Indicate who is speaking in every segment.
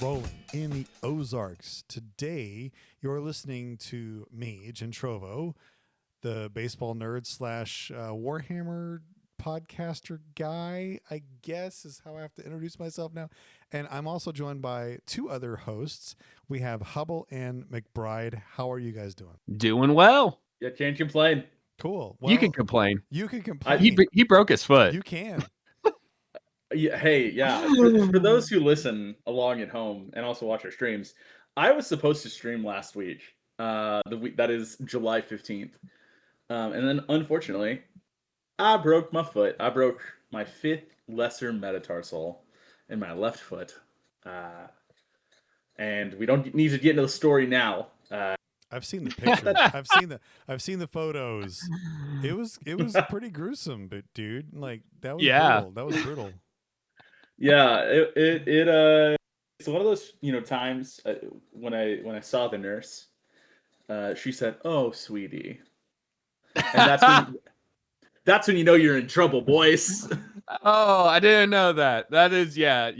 Speaker 1: rolling in the Ozarks. Today, you're listening to me, Gentrovo, the baseball nerd slash Warhammer podcaster guy, I guess is how I have to introduce myself now. And I'm also joined by two other hosts. We have Hubble and McBride. How are you guys doing?
Speaker 2: Doing well.
Speaker 3: Yeah, can't complain.
Speaker 1: Cool. Well,
Speaker 2: You can complain.
Speaker 1: You can complain.
Speaker 2: He broke his foot.
Speaker 1: You can.
Speaker 3: Yeah, hey, yeah. For those who listen along at home and also watch our streams, I was supposed to stream last week. The week that is July 15th. And then unfortunately, I broke my foot. I broke my fifth lesser metatarsal in my left foot. And we don't need to get into the story now.
Speaker 1: I've seen the pictures. I've seen the photos. It was pretty gruesome, but dude, like that was brutal. That was brutal.
Speaker 3: Yeah, it's one of those times when I saw the nurse, she said, "Oh, sweetie," and that's when you know you're in trouble, boys.
Speaker 2: Oh, I didn't know that. That is, yeah.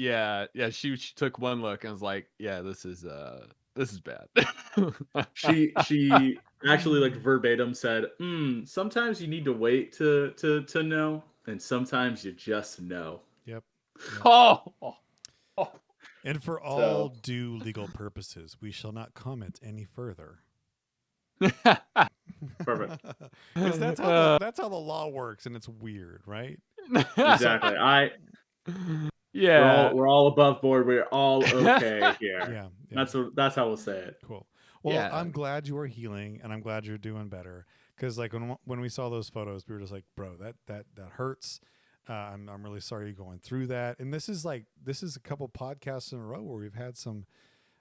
Speaker 2: She took one look and was like, "Yeah, this is bad."
Speaker 3: She actually like verbatim said, "Sometimes you need to wait to know, and sometimes you just know."
Speaker 1: Yep.
Speaker 2: Oh.
Speaker 1: And for all due legal purposes, we shall not comment any further.
Speaker 3: Perfect.
Speaker 1: Because that's how the law works, and it's weird, right?
Speaker 3: Exactly.
Speaker 2: Yeah.
Speaker 3: We're all above board. We're all okay here.
Speaker 1: Yeah.
Speaker 3: That's how we'll say it.
Speaker 1: Cool. Well, I'm glad you are healing, and I'm glad you're doing better. Because like when we saw those photos, we were just like, bro, that hurts. I'm really sorry you're going through that. And this is a couple podcasts in a row where we've had some,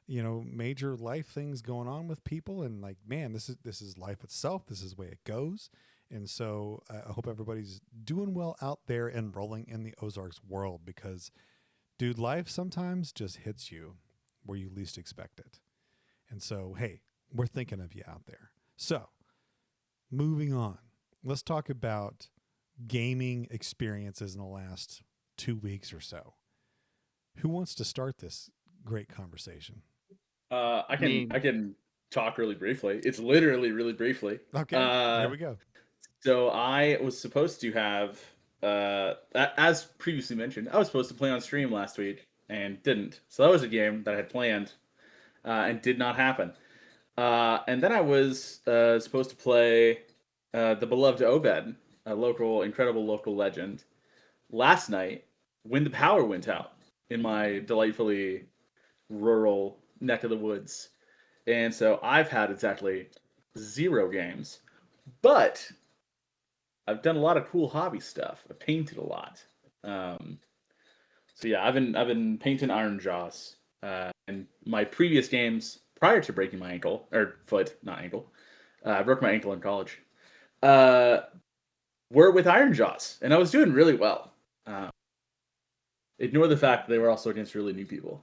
Speaker 1: major life things going on with people, and like, man, this is life itself. This is the way it goes. And so I hope everybody's doing well out there and rolling in the Ozarks world, because, dude, life sometimes just hits you where you least expect it. And so, hey, we're thinking of you out there. So, moving on, let's talk about gaming experiences in the last 2 weeks or so. Who wants to start this great conversation?
Speaker 3: I can talk really briefly. It's literally really briefly.
Speaker 1: Okay, here we go.
Speaker 3: So I was supposed to have, as previously mentioned, I was supposed to play on stream last week and didn't. So that was a game that I had planned and did not happen. And then I was supposed to play the beloved Obed, a incredible local legend, last night when the power went out in my delightfully rural neck of the woods. And so I've had exactly 0 games. But I've done a lot of cool hobby stuff. I've painted a lot. So yeah, I've been painting Iron Jaws. And my previous games prior to breaking my ankle, or foot, not ankle, I broke my ankle in college, were with Iron Jaws, and I was doing really well. Ignore the fact that they were also against really new people.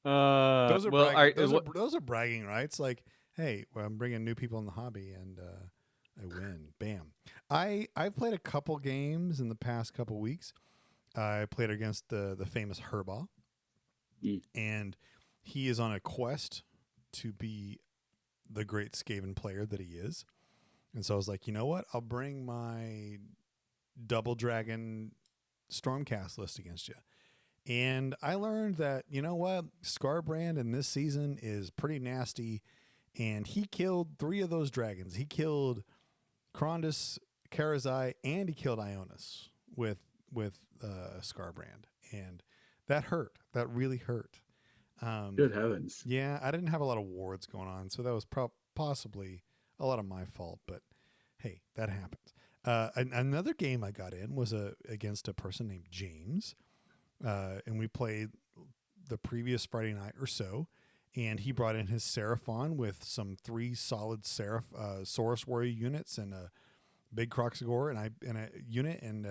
Speaker 1: Those are bragging rights. Like, hey, well, I'm bringing new people in the hobby, and I win. Bam. I've played a couple games in the past couple weeks. I played against the famous Herbaugh, and he is on a quest to be the great Skaven player that he is. And so I was like, you know what? I'll bring my Double Dragon Stormcast list against you. And I learned that, you know what? Scarbrand in this season is pretty nasty. And he killed 3 of those dragons. He killed Krondus, Karazai, and he killed Ionis with Scarbrand. And that hurt. That really hurt.
Speaker 3: Good heavens.
Speaker 1: Yeah, I didn't have a lot of wards going on, so that was possibly a lot of my fault. But hey, that happens. Another game I got in was against a person named James. And we played the previous Friday night or so, and he brought in his Seraphon with some 3 solid Saurus Warrior units and a big Croxagore and a unit, and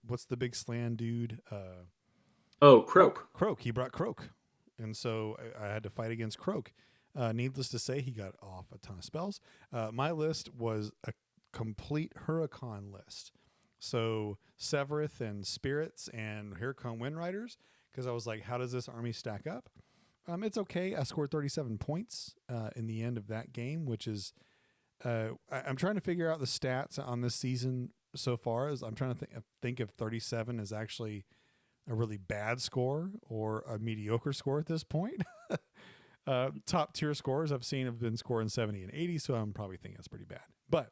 Speaker 1: what's the big Slan dude?
Speaker 3: Croak.
Speaker 1: Croak. He brought Croak, and so I had to fight against Croak. Needless to say, he got off a ton of spells. My list was a complete Huracan list. So Severith and Spirits and Huracan Wind Riders because I was like, how does this army stack up? It's okay. I scored 37 points in the end of that game, which is I'm trying to figure out the stats on this season so far. As I'm trying to think if 37 is actually a really bad score or a mediocre score at this point. Top tier scores I've seen have been scoring 70 and 80, so I'm probably thinking that's pretty bad. But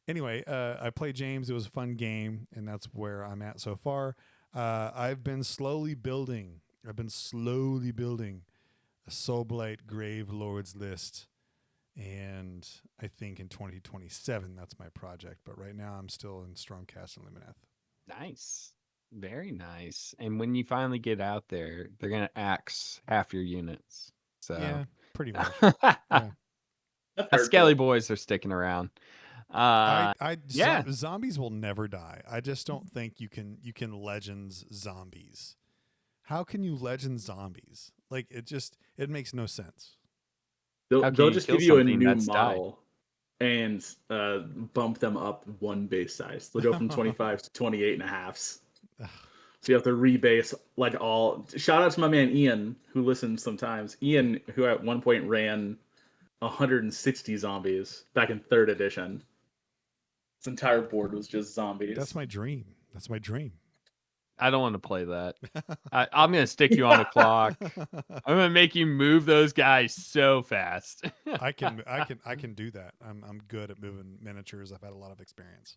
Speaker 1: anyway, I played James. It was a fun game, and that's where I'm at so far. I've been slowly building a Soulblight Grave Lords list, and I think in 2027 that's my project. But right now I'm still in Stormcast and Lumineth.
Speaker 2: Nice. Very nice. And when you finally get out there, they're going to axe half your units. So
Speaker 1: yeah, pretty much. Yeah.
Speaker 2: Skelly boys are sticking around.
Speaker 1: Zombies will never die. I just don't think you can legends zombies. How can you legend zombies? Like it makes no sense.
Speaker 3: They'll just give you a new model and bump them up one base size. They'll go from 25 to 28 and a halves. So you have to rebase like all. Shout out to my man Ian, who listens sometimes. Ian, who at one point ran 160 zombies back in 3rd edition. His entire board was just zombies.
Speaker 1: That's my dream.
Speaker 2: I don't want to play that. I'm going to stick you on a clock. I'm going to make you move those guys so fast.
Speaker 1: I can do that. I'm good at moving miniatures. I've had a lot of experience.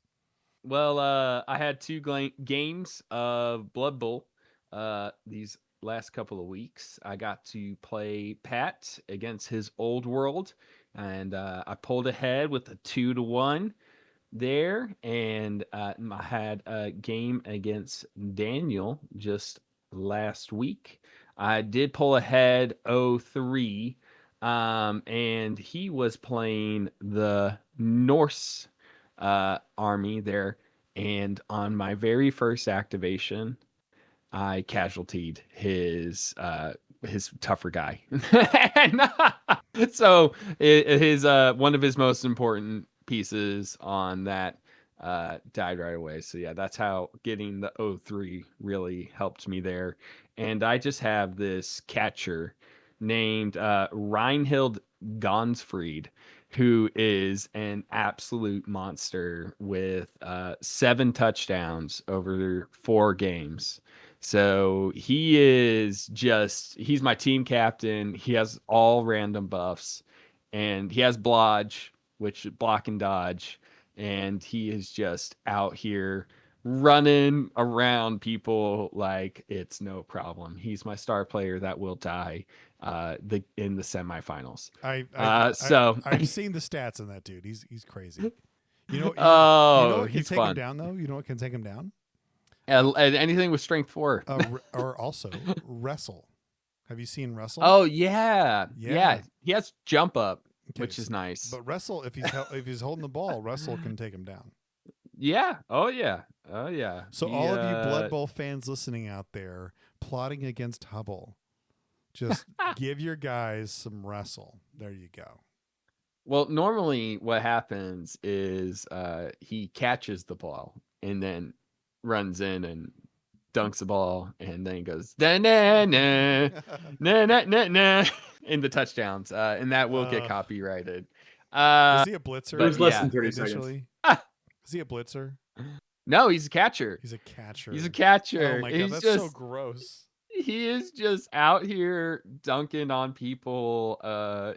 Speaker 2: Well, I had 2 games of Blood Bowl these last couple of weeks. I got to play Pat against his old world, and I pulled ahead with a 2-1 there, and I had a game against Daniel just last week. I did pull ahead 0-3, and he was playing the Norse army there, and on my very first activation I casualtied his tougher guy. So his one of his most important pieces on that died right away. So yeah, that's how getting the 0-3 really helped me there. And I just have this catcher named Reinhild Gonsfried, who is an absolute monster with 7 touchdowns over 4 games. So he's my team captain. He has all random buffs, and he has Blodge, which block and dodge, and he is just out here running around people like it's no problem. He's my star player that will die in the semifinals.
Speaker 1: I've seen the stats on that dude. He's crazy. You know what can take him down though? You know what can take him down?
Speaker 2: Anything with strength 4.
Speaker 1: Or also wrestle. Have you seen wrestle?
Speaker 2: Oh yeah. He has jump up, which is nice.
Speaker 1: But wrestle, if he's holding the ball, wrestle can take him down.
Speaker 2: Yeah. Oh yeah.
Speaker 1: So all of you Blood Bowl fans listening out there, plotting against Hubble, just give your guys some wrestle. There you go.
Speaker 2: Well, normally what happens is he catches the ball and then runs in and dunks the ball, and then he goes na na na na na na na in the touchdowns, and that will get copyrighted.
Speaker 1: Is he a blitzer?
Speaker 3: It was less than 30 seconds.
Speaker 1: Is he a blitzer?
Speaker 2: No, he's a catcher.
Speaker 1: He's a catcher.
Speaker 2: Oh
Speaker 1: my god, that's so gross.
Speaker 2: He is just out here dunking on people,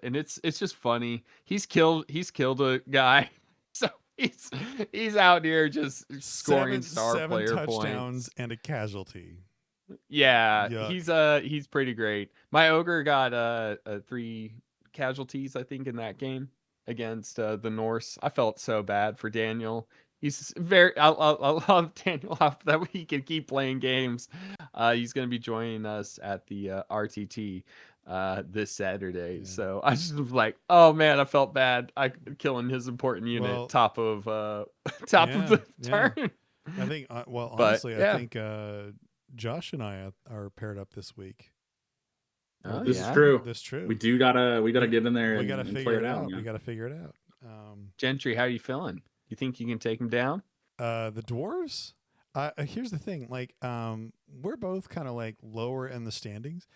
Speaker 2: and it's just funny. He's killed a guy, so he's out here just scoring star player
Speaker 1: touchdowns
Speaker 2: points
Speaker 1: and a casualty.
Speaker 2: Yeah,
Speaker 1: Yuck.
Speaker 2: He's pretty great. My ogre got 3 casualties, I think, in that game against the Norse. I felt so bad for Daniel. He's I love Daniel that he can keep playing games. He's going to be joining us at the RTT this Saturday. Yeah. So I just was like, oh man, I felt bad. Killing his important unit top of the turn.
Speaker 1: I think. Honestly, I think Josh and I are paired up this week.
Speaker 3: Oh, this is true.
Speaker 1: This is true.
Speaker 3: We gotta get in there.
Speaker 1: We gotta figure it out. We gotta figure it out.
Speaker 2: Gentry, how are you feeling? You think you can take him down?
Speaker 1: The dwarves? Here's the thing, like, we're both kind of like lower in the standings,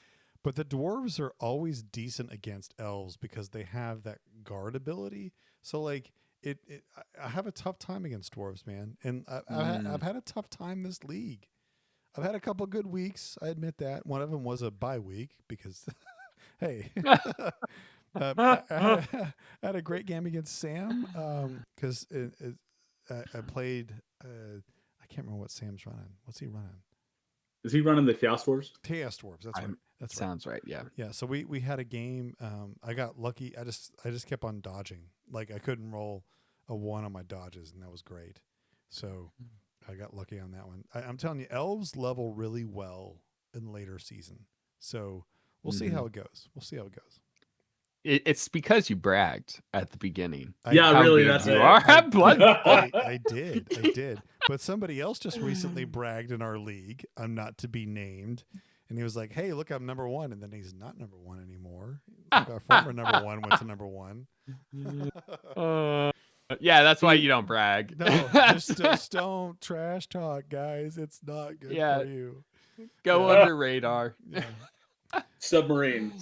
Speaker 1: but the dwarves are always decent against elves because they have that guard ability. So like I have a tough time against dwarves, man, and I've had a tough time this league. I've had a couple good weeks. I admit that. One of them was a bye week because, hey, I had a great game against Sam because I played. I can't remember what Sam's running. What's he running?
Speaker 3: Is he running the Chaos Dwarves?
Speaker 1: Chaos Dwarves. That's right. That
Speaker 2: sounds right. Yeah.
Speaker 1: Yeah. So we had a game. I got lucky. I just kept on dodging. Like I couldn't roll a 1 on my dodges, and that was great. So I got lucky on that one. I'm telling you, elves level really well in later season. So we'll see how it goes. We'll see how it goes.
Speaker 2: It's because you bragged at the beginning.
Speaker 3: Really, that's
Speaker 2: you are.
Speaker 1: I did. But somebody else just recently bragged in our league. I'm not to be named. And he was like, "Hey, look, I'm number 1." And then he's not number 1 anymore. Like our former number 1 went to number 1.
Speaker 2: Yeah, that's why you don't brag.
Speaker 1: No, just don't trash talk, guys. It's not good for you.
Speaker 2: Go under radar.
Speaker 3: Yeah. Submarine.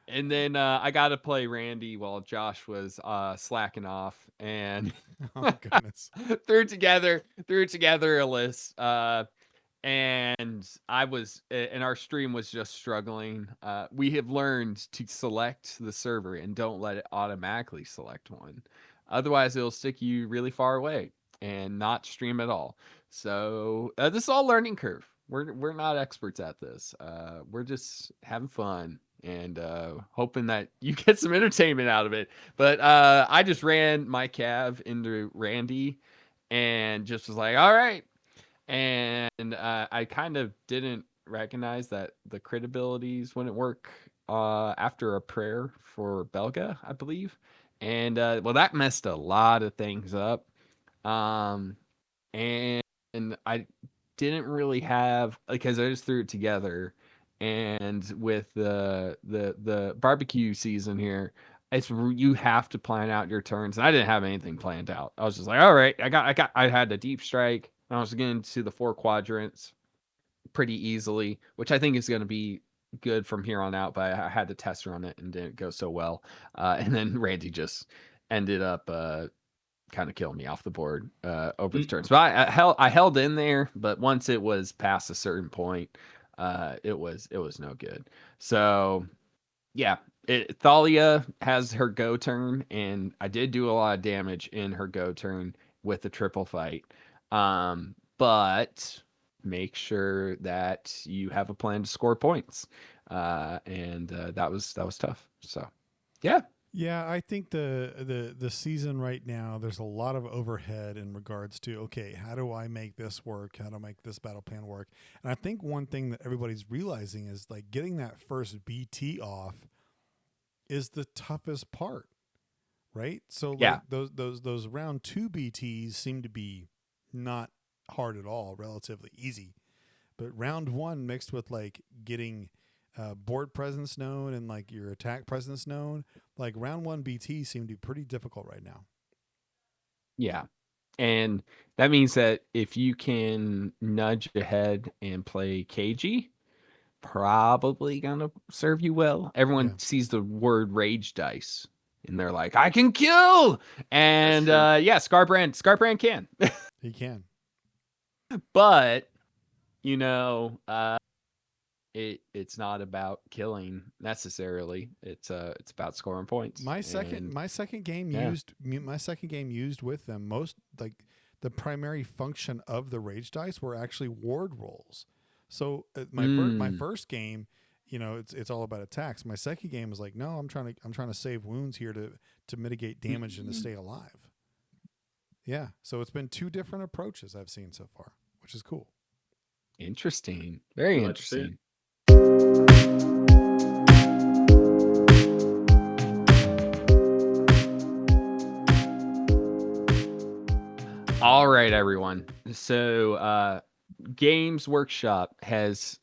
Speaker 2: And then I got to play Randy while Josh was slacking off, and
Speaker 1: oh goodness,
Speaker 2: threw together a list. And I was, and our stream was just struggling. We have learned to select the server and don't let it automatically select one. Otherwise, it'll stick you really far away and not stream at all. So this is all learning curve. We're not experts at this. We're just having fun and hoping that you get some entertainment out of it. But I just ran my Cav into Randy and just was like, all right. And I kind of didn't recognize that the crit abilities wouldn't work after a prayer for Belga, I believe. And well, that messed a lot of things up. And I didn't really have, because I just threw it together. And with the barbecue season here, you have to plan out your turns. And I didn't have anything planned out. I was just like, all right, I had a deep strike. I was getting to the 4 quadrants pretty easily, which I think is going to be good from here on out. But I had to test run it and didn't go so well. And then Randy just ended up kind of killing me off the board over the turns. But I held in there. But once it was past a certain point, it was no good. So yeah, Thalia has her go turn, and I did do a lot of damage in her go turn with the triple fight. But make sure that you have a plan to score points. And that was tough. So, yeah.
Speaker 1: Yeah, I think the season right now, there's a lot of overhead in regards to, okay, how do I make this work? How do I make this battle plan work? And I think one thing that everybody's realizing is like getting that first BT off is the toughest part, right? So like those round 2 BTs seem to be not hard at all, relatively easy. But round 1 mixed with like getting board presence known and like your attack presence known, like round 1 BT seem to be pretty difficult right now.
Speaker 2: Yeah. And that means that if you can nudge ahead and play KG, probably gonna serve you well. Everyone sees the word rage dice and they're like, I can kill. And Scarbrand can.
Speaker 1: He can.
Speaker 2: But it's not about killing necessarily. It's about scoring points.
Speaker 1: My second game used with them, most like the primary function of the rage dice were actually ward rolls. So my first game, it's all about attacks. My second game was like, no, I'm trying to save wounds here to mitigate damage and to stay alive. Yeah, so it's been 2 different approaches I've seen so far, which is cool.
Speaker 2: Interesting. Very interesting. All right, everyone. So Games Workshop has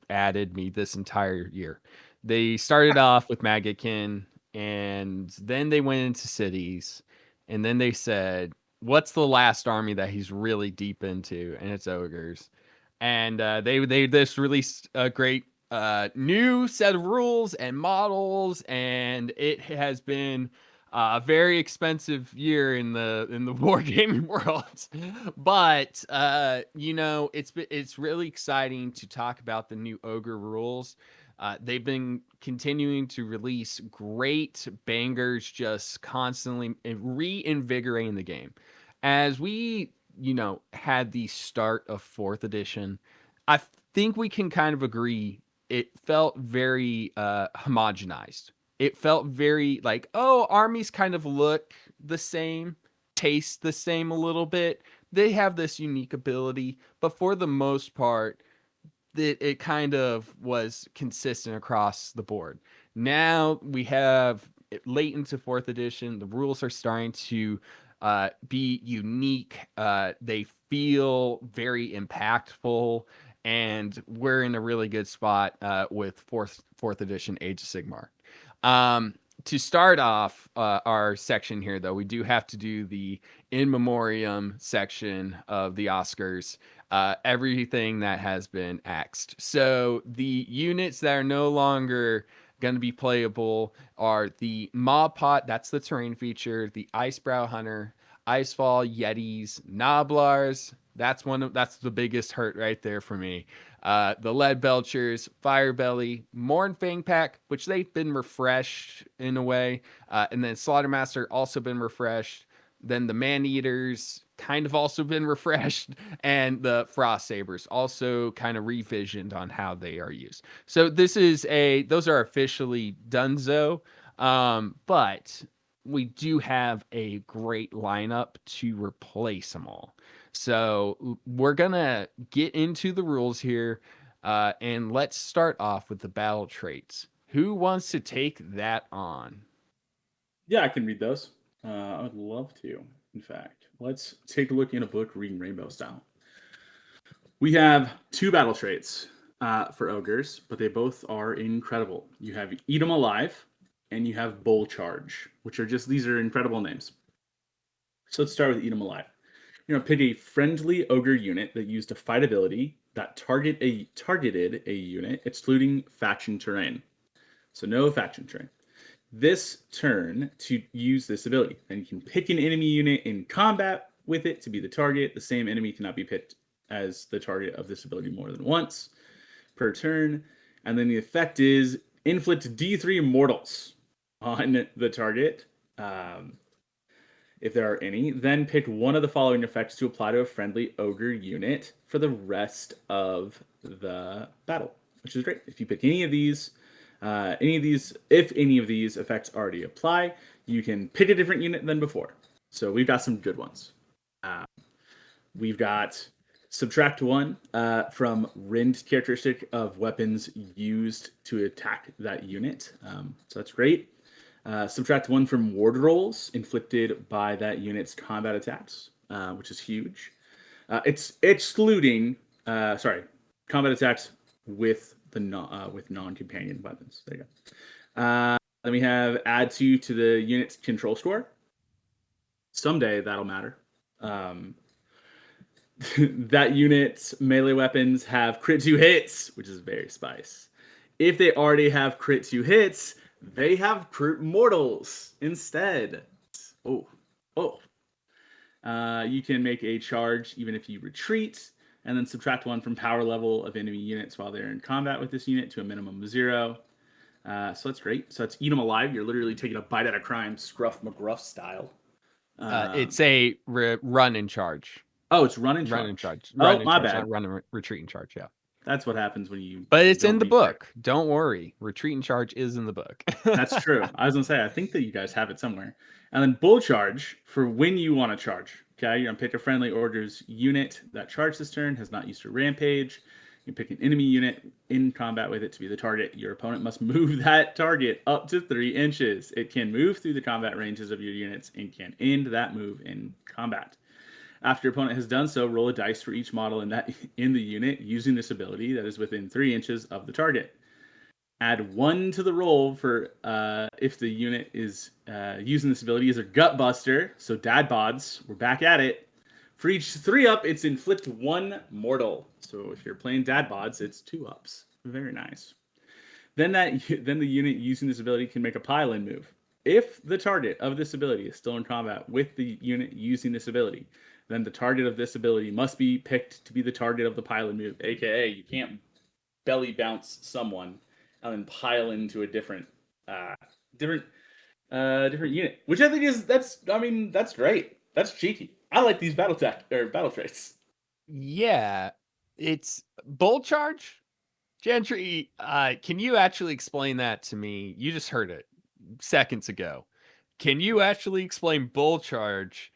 Speaker 2: added me this entire year. They started off with Maggotkin, and then they went into cities, and then they said, what's the last army that he's really deep into, and it's Ogors. And they just released a great new set of rules and models, and it has been a very expensive year in the wargaming world. But it's really exciting to talk about the new Ogre rules. They've been continuing to release great bangers, just constantly reinvigorating the game. As we, had the start of 4th edition, I think we can kind of agree it felt very homogenized. It felt very like, oh, armies kind of look the same, taste the same a little bit. They have this unique ability, but for the most part, it kind of was consistent across the board. Now we have late into 4th edition, the rules are starting to be unique. They feel very impactful, and we're in a really good spot with fourth edition Age of Sigmar. To start off our section here, though, we do have to do the in memoriam section of the Oscars. Everything that has been axed. So the units that are no longer going to be playable are the Mob Pot, that's the terrain feature, the Icebrow Hunter, Icefall, Yetis, Noblars. That's the biggest hurt right there for me. The Lead Belchers, Firebelly, Morn Fang Pack, which they've been refreshed in a way, and then Slaughtermaster also been refreshed. Then the Man-Eaters kind of also been refreshed, and the Frost Sabers also kind of revisioned on how they are used. So those are officially donezo, but we do have a great lineup to replace them all. So we're gonna get into the rules here, and let's start off with the battle traits. Who wants to take that on?
Speaker 3: Yeah, I can read those. I would love to. In fact, let's take a look in a book reading Rainbow style. We have 2 battle traits for Ogres, but they both are incredible. You have Eat 'em Alive, and you have Bull Charge, which are these are incredible names. So let's start with Eat 'em Alive. You're going to pick a friendly Ogre unit that used a fight ability that targeted a unit, excluding faction terrain. So no faction terrain. This turn to use this ability. Then you can pick an enemy unit in combat with it to be the target. The same enemy cannot be picked as the target of this ability more than once per turn. And then the effect is inflict D3 mortals on the target, if there are any. Then pick one of the following effects to apply to a friendly Ogre unit for the rest of the battle, which is great. If you pick any of these, if any of these effects already apply, you can pick a different unit than before. So we've got some good ones. We've got subtract 1 from Rend characteristic of weapons used to attack that unit. So that's great. Subtract 1 from ward rolls inflicted by that unit's combat attacks, which is huge. It's excluding combat attacks with non-companion weapons. There you go. Then we have add 2 to the unit's control score. Someday that'll matter. That unit's melee weapons have crit 2 hits, which is very spice. If they already have crit 2 hits, they have crit mortals instead. You can make a charge even if you retreat, and then subtract 1 from power level of enemy units while they're in combat with this unit to a minimum of 0. So that's great. So that's Eat 'em Alive. You're literally taking a bite out of crime, Scruff McGruff style.
Speaker 2: It's a run and charge.
Speaker 3: Oh, it's run and charge.
Speaker 2: Run and charge.
Speaker 3: Run and charge, bad.
Speaker 2: Not run and retreat and charge. Yeah.
Speaker 3: That's what happens when you.
Speaker 2: But it's in the book. Don't worry. Retreat and charge is in the book.
Speaker 3: That's true. I was gonna say I think that you guys have it somewhere. And then bull charge for when you want to charge. Okay, you're gonna pick a friendly Ogres unit that charged this turn, has not used a rampage. You pick an enemy unit in combat with it to be the target. Your opponent must move that target up to 3 inches. It can move through the combat ranges of your units and can end that move in combat. After your opponent has done so, roll a dice for each model in the unit using this ability that is within 3 inches of the target. Add 1 to the roll for if the unit is using this ability is a gut buster. So dad bods, we're back at it. For each 3-up, it's inflict 1 mortal. So if you're playing dad bods, it's 2 ups. Very nice. Then the unit using this ability can make a pile-in move. If the target of this ability is still in combat with the unit using this ability, then the target of this ability must be picked to be the target of the pile-in move. AKA, you can't belly bounce someone and then pile into a different unit, which I think that's great. That's cheeky. I like these battle traits.
Speaker 2: Yeah, it's bolt charge. Gentry, can you actually explain that to me? You just heard it seconds ago. Can you actually explain bull charge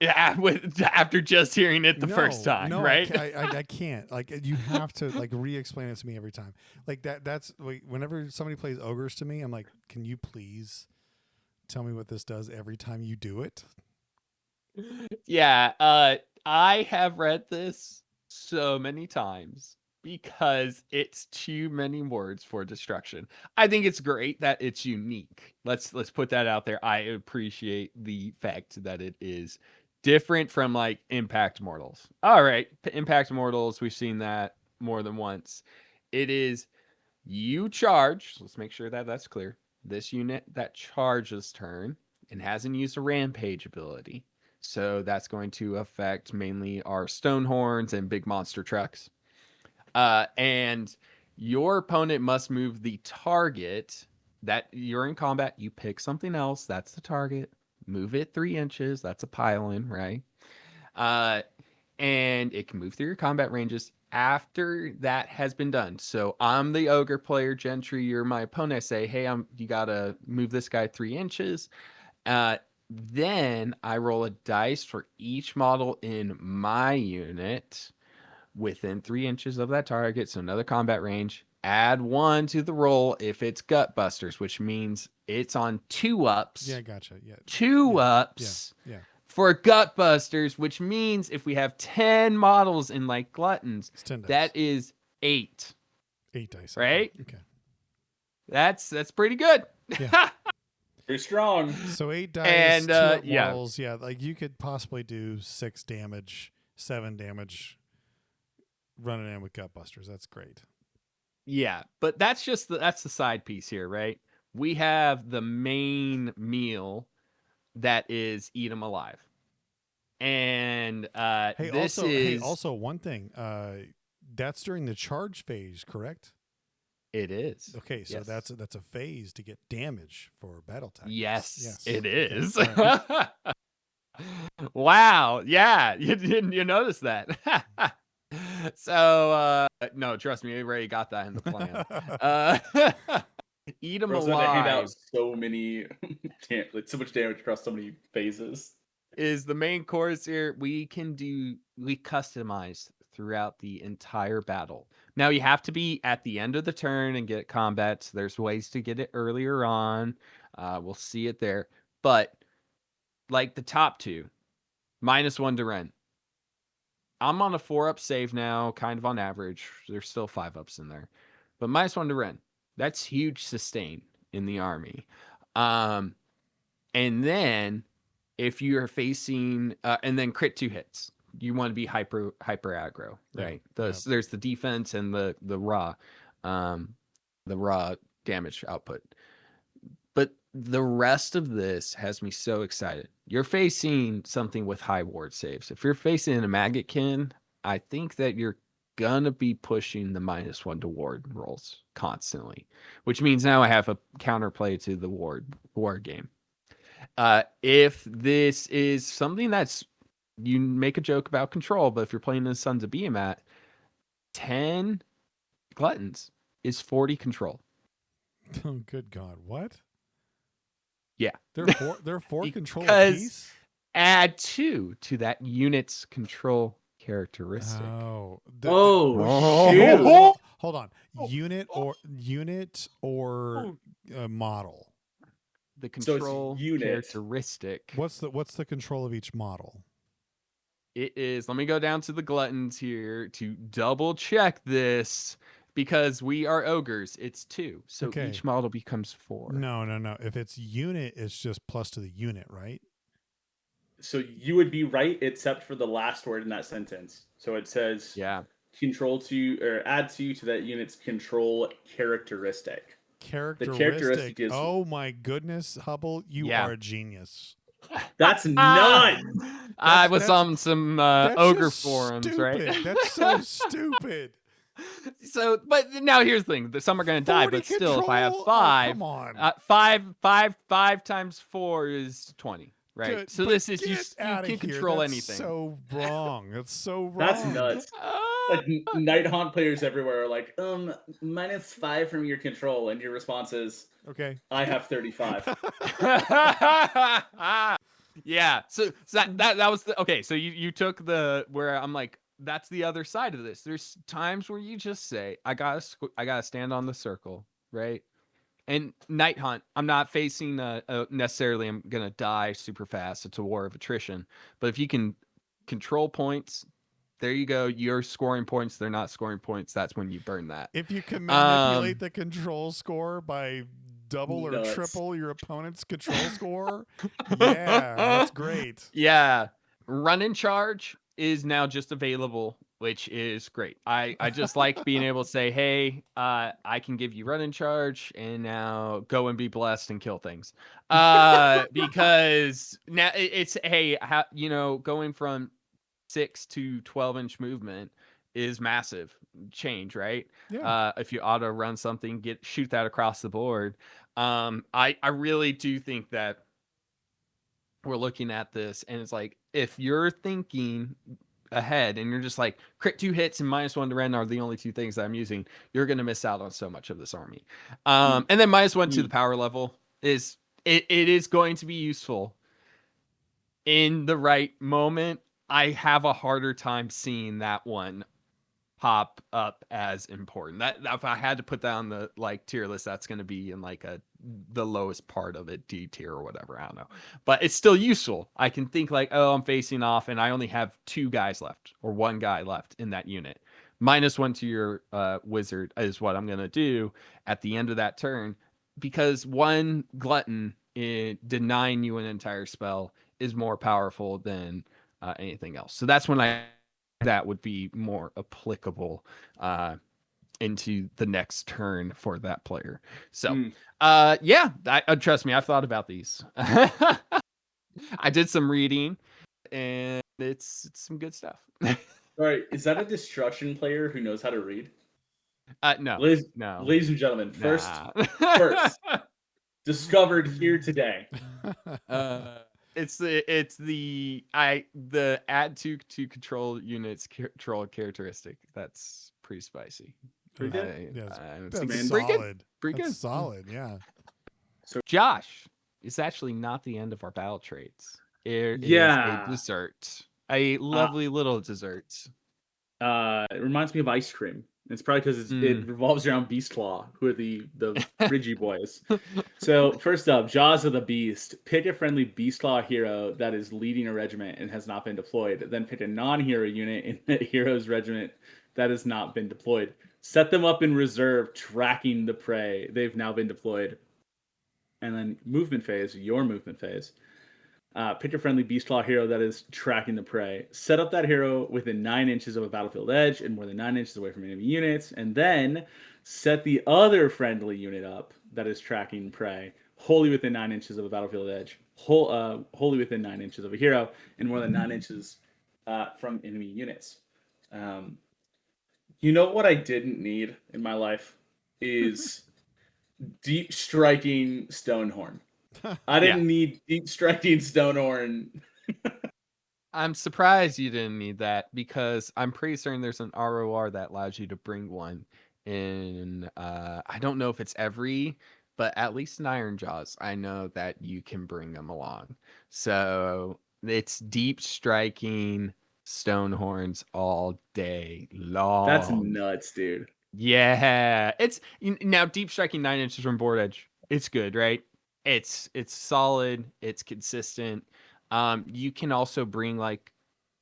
Speaker 2: after just hearing it the first time?
Speaker 1: No,
Speaker 2: right?
Speaker 1: I can't. Like, you have to like re-explain it to me every time. Like that's like, whenever somebody plays ogres to me, I'm like, can you please tell me what this does every time you do it?
Speaker 2: Yeah, I have read this so many times because it's too many words for destruction. I think it's great that it's unique. Let's put that out there. I appreciate the fact that it is different from like impact mortals. All right, impact mortals, we've seen that more than once. It is you charge. Let's make sure that that's clear. This unit that charges turn and hasn't used a rampage ability. So that's going to affect mainly our Stonehorns and big monster trucks. And your opponent must move the target that you're in combat. You pick something else. That's the target. Move it 3 inches. That's a pile-in, right? And it can move through your combat ranges after that has been done. So I'm the ogre player, Gentry. You're my opponent. I say, hey, you gotta move this guy 3 inches. Then I roll a dice for each model in my unit within 3 inches of that target. So another combat range. Add 1 to the roll if it's gut busters, which means it's on 2 ups.
Speaker 1: Yeah, gotcha. Yeah,
Speaker 2: 2 ups.
Speaker 1: Yeah.
Speaker 2: For gut busters, which means if we have 10 models in like gluttons, that is 8.
Speaker 1: 8 dice,
Speaker 2: right?
Speaker 1: Okay.
Speaker 2: That's pretty good.
Speaker 1: Yeah.
Speaker 3: Very strong.
Speaker 1: So 8 dice
Speaker 2: and
Speaker 1: 2 mortals. Yeah, like you could possibly do 6 damage, 7 damage running in with gut busters. That's great.
Speaker 2: Yeah, but that's the side piece here, right? We have the main meal that is eat 'em alive. And
Speaker 1: also one thing. That's during the charge phase, correct?
Speaker 2: It is.
Speaker 1: Okay, so yes. that's a phase to get damage for battle tactics.
Speaker 2: Yes, it is. Right. Wow. Yeah, you noticed that. So no, trust me, we already got that in the plan. Eat 'em alive.
Speaker 3: Hand out so much damage across so many phases.
Speaker 2: Is the main course here. We customize throughout the entire battle. Now you have to be at the end of the turn and get combat. So there's ways to get it earlier on. We'll see it there. But like the top 2, -1 to rend. I'm on a 4-up save now, kind of on average. There's still 5-ups in there. But -1 to rend. That's huge sustain in the army. And then if you're facing and then crit 2 hits, you want to be hyper aggro, right? There's the defense and the raw damage output. But the rest of this has me so excited. You're facing something with high ward saves. If you're facing a Maggotkin, I think that you're gonna be pushing the -1 to ward rolls constantly, which means now I have a counterplay to the ward game. If this is something that's, you make a joke about control, but if you're playing the Sons of Behemat, 10 gluttons is 40 control.
Speaker 1: Oh, good God. What?
Speaker 2: Yeah.
Speaker 1: They're 4 control apiece?
Speaker 2: Add 2 to that unit's control characteristic.
Speaker 1: Oh. Hold on. Unit or model?
Speaker 2: The control characteristic.
Speaker 1: What's the control of each model?
Speaker 2: It is, let me go down to the gluttons here to double check this, because we are ogres, it's 2. So
Speaker 1: Okay.
Speaker 2: each model becomes 4.
Speaker 1: No. If it's unit, it's just plus to the unit, right?
Speaker 3: So you would be right, except for the last word in that sentence. So it says control to or add to that unit's control characteristic. The characteristic is.
Speaker 1: Oh my goodness, Hubble, you are a genius.
Speaker 3: That's nuts.
Speaker 2: I was on some ogre forums,
Speaker 1: stupid.
Speaker 2: right?
Speaker 1: That's so stupid.
Speaker 2: So, but now here's the thing: some are going to die, but still, if I have 5,
Speaker 1: come on.
Speaker 2: 5 times 4 is 20, right?
Speaker 1: Dude,
Speaker 2: so this is you can control
Speaker 1: That's
Speaker 2: anything.
Speaker 1: So wrong. That's so wrong.
Speaker 3: That's nuts. Like Nighthaunt players everywhere are like, -5 from your control, and your response is,
Speaker 1: okay,
Speaker 3: I have 35.
Speaker 2: Yeah. So that was the okay. So you took the where I'm like, that's the other side of this. There's times where you just say, I gotta stand on the circle, right? And Night Hunt, I'm not facing necessarily I'm gonna die super fast. It's a war of attrition. But if you can control points, there you go. You're scoring points. They're not scoring points. That's when you burn that.
Speaker 1: If you can manipulate the control score by double or triple your opponent's control score, yeah, that's great.
Speaker 2: Yeah. Run and charge is now just available, which is great. I just like being able to say, hey, I can give you run and charge and now go and be blessed and kill things. Because now it's, hey, going from 6 to 12-inch movement is massive change, right?
Speaker 1: Yeah.
Speaker 2: If you auto run something, shoot that across the board. I really do think that we're looking at this and it's like, if you're thinking ahead and you're just like crit 2 hits and -1 to rend are the only 2 things that I'm using, you're going to miss out on so much of this army. And then -1 to the power level is it is going to be useful in the right moment. I have a harder time seeing that one pop up as important. That if I had to put that on the tier list, that's going to be in the lowest part of it, D tier or whatever. I don't know, but it's still useful. I can think I'm facing off and I only have 2 guys left or 1 guy left in that unit. -1 to your wizard is what I'm going to do at the end of that turn, because 1 glutton denying you an entire spell is more powerful than anything else. So that's when that would be more applicable into the next turn for that player. So, trust me, I've thought about these. I did some reading, and it's some good stuff.
Speaker 3: All right, is that a destruction player who knows how to read?
Speaker 2: No,
Speaker 3: no. Ladies and gentlemen, first, discovered here today.
Speaker 2: It's the add to control units control characteristic. That's pretty spicy.
Speaker 3: Pretty good.
Speaker 1: That's solid. Pretty good. Solid. Yeah.
Speaker 3: So
Speaker 2: Josh, it's actually not the end of our battle traits. It is a dessert, a lovely little dessert.
Speaker 3: It reminds me of ice cream. It's probably because it revolves around Beast Claw, who are the Ridgy boys. So first up, Jaws of the Beast. Pick a friendly Beast Claw hero that is leading a regiment and has not been deployed. Then pick a non-hero unit in the hero's regiment that has not been deployed. Set them up in reserve, tracking the prey. They've now been deployed. And then movement phase, your movement phase. Pick a friendly Beast Claw hero that is tracking the prey. Set up that hero within 9 inches of a battlefield edge and more than 9 inches away from enemy units. And then set the other friendly unit up that is tracking prey wholly within 9 inches of a battlefield edge. Wholly within 9 inches of a hero and more than 9 inches from enemy units. You know what I didn't need in my life is deep striking Stonehorn. I didn't need deep striking Stonehorn.
Speaker 2: I'm surprised you didn't need that, because I'm pretty certain there's an ROR that allows you to bring one in. I don't know if it's every, but at least in Iron Jaws, I know that you can bring them along. So it's deep striking Stonehorns all day long.
Speaker 3: That's nuts, dude.
Speaker 2: Yeah, it's now deep striking 9 inches from board edge. It's good, right? It's solid. It's consistent. You can also bring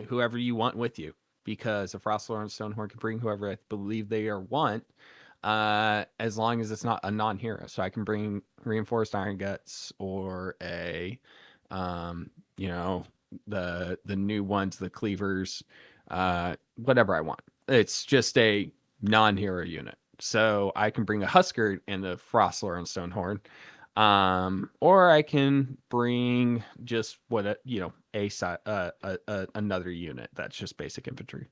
Speaker 2: whoever you want with you, because a Frostlord and Stonehorn can bring whoever I believe they want. as long as it's not a non-hero. So I can bring reinforced iron guts or a, you know, the new ones, the cleavers, whatever I want. It's just a non-hero unit. So I can bring a Husker and a Frostler and Stonehorn. Or I can bring just another unit that's just basic infantry.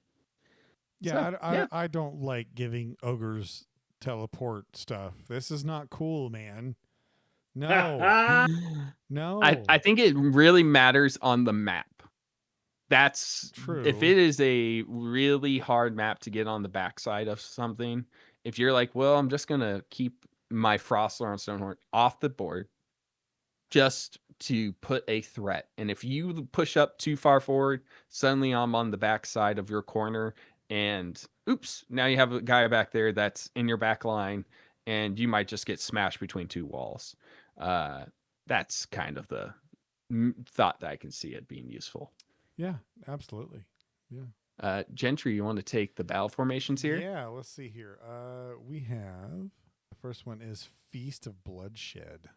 Speaker 1: Yeah,
Speaker 2: So,
Speaker 1: I don't like giving ogres teleport stuff. This is not cool, man. No. No.
Speaker 2: I think it really matters on the map. That's
Speaker 1: True.
Speaker 2: If it is a really hard map to get on the backside of something, if you're like, well, I'm just gonna keep my Frostler on Stonehorn off the board just to put a threat. And if you push up too far forward, suddenly I'm on the backside of your corner and oops, now you have a guy back there that's in your back line and you might just get smashed between two walls. That's kind of the thought that I can see it being useful.
Speaker 1: Yeah, absolutely. Yeah.
Speaker 2: Gentry, you want to take the battle formations here?
Speaker 1: Yeah, let's see here. We have the first one is Feast of Bloodshed.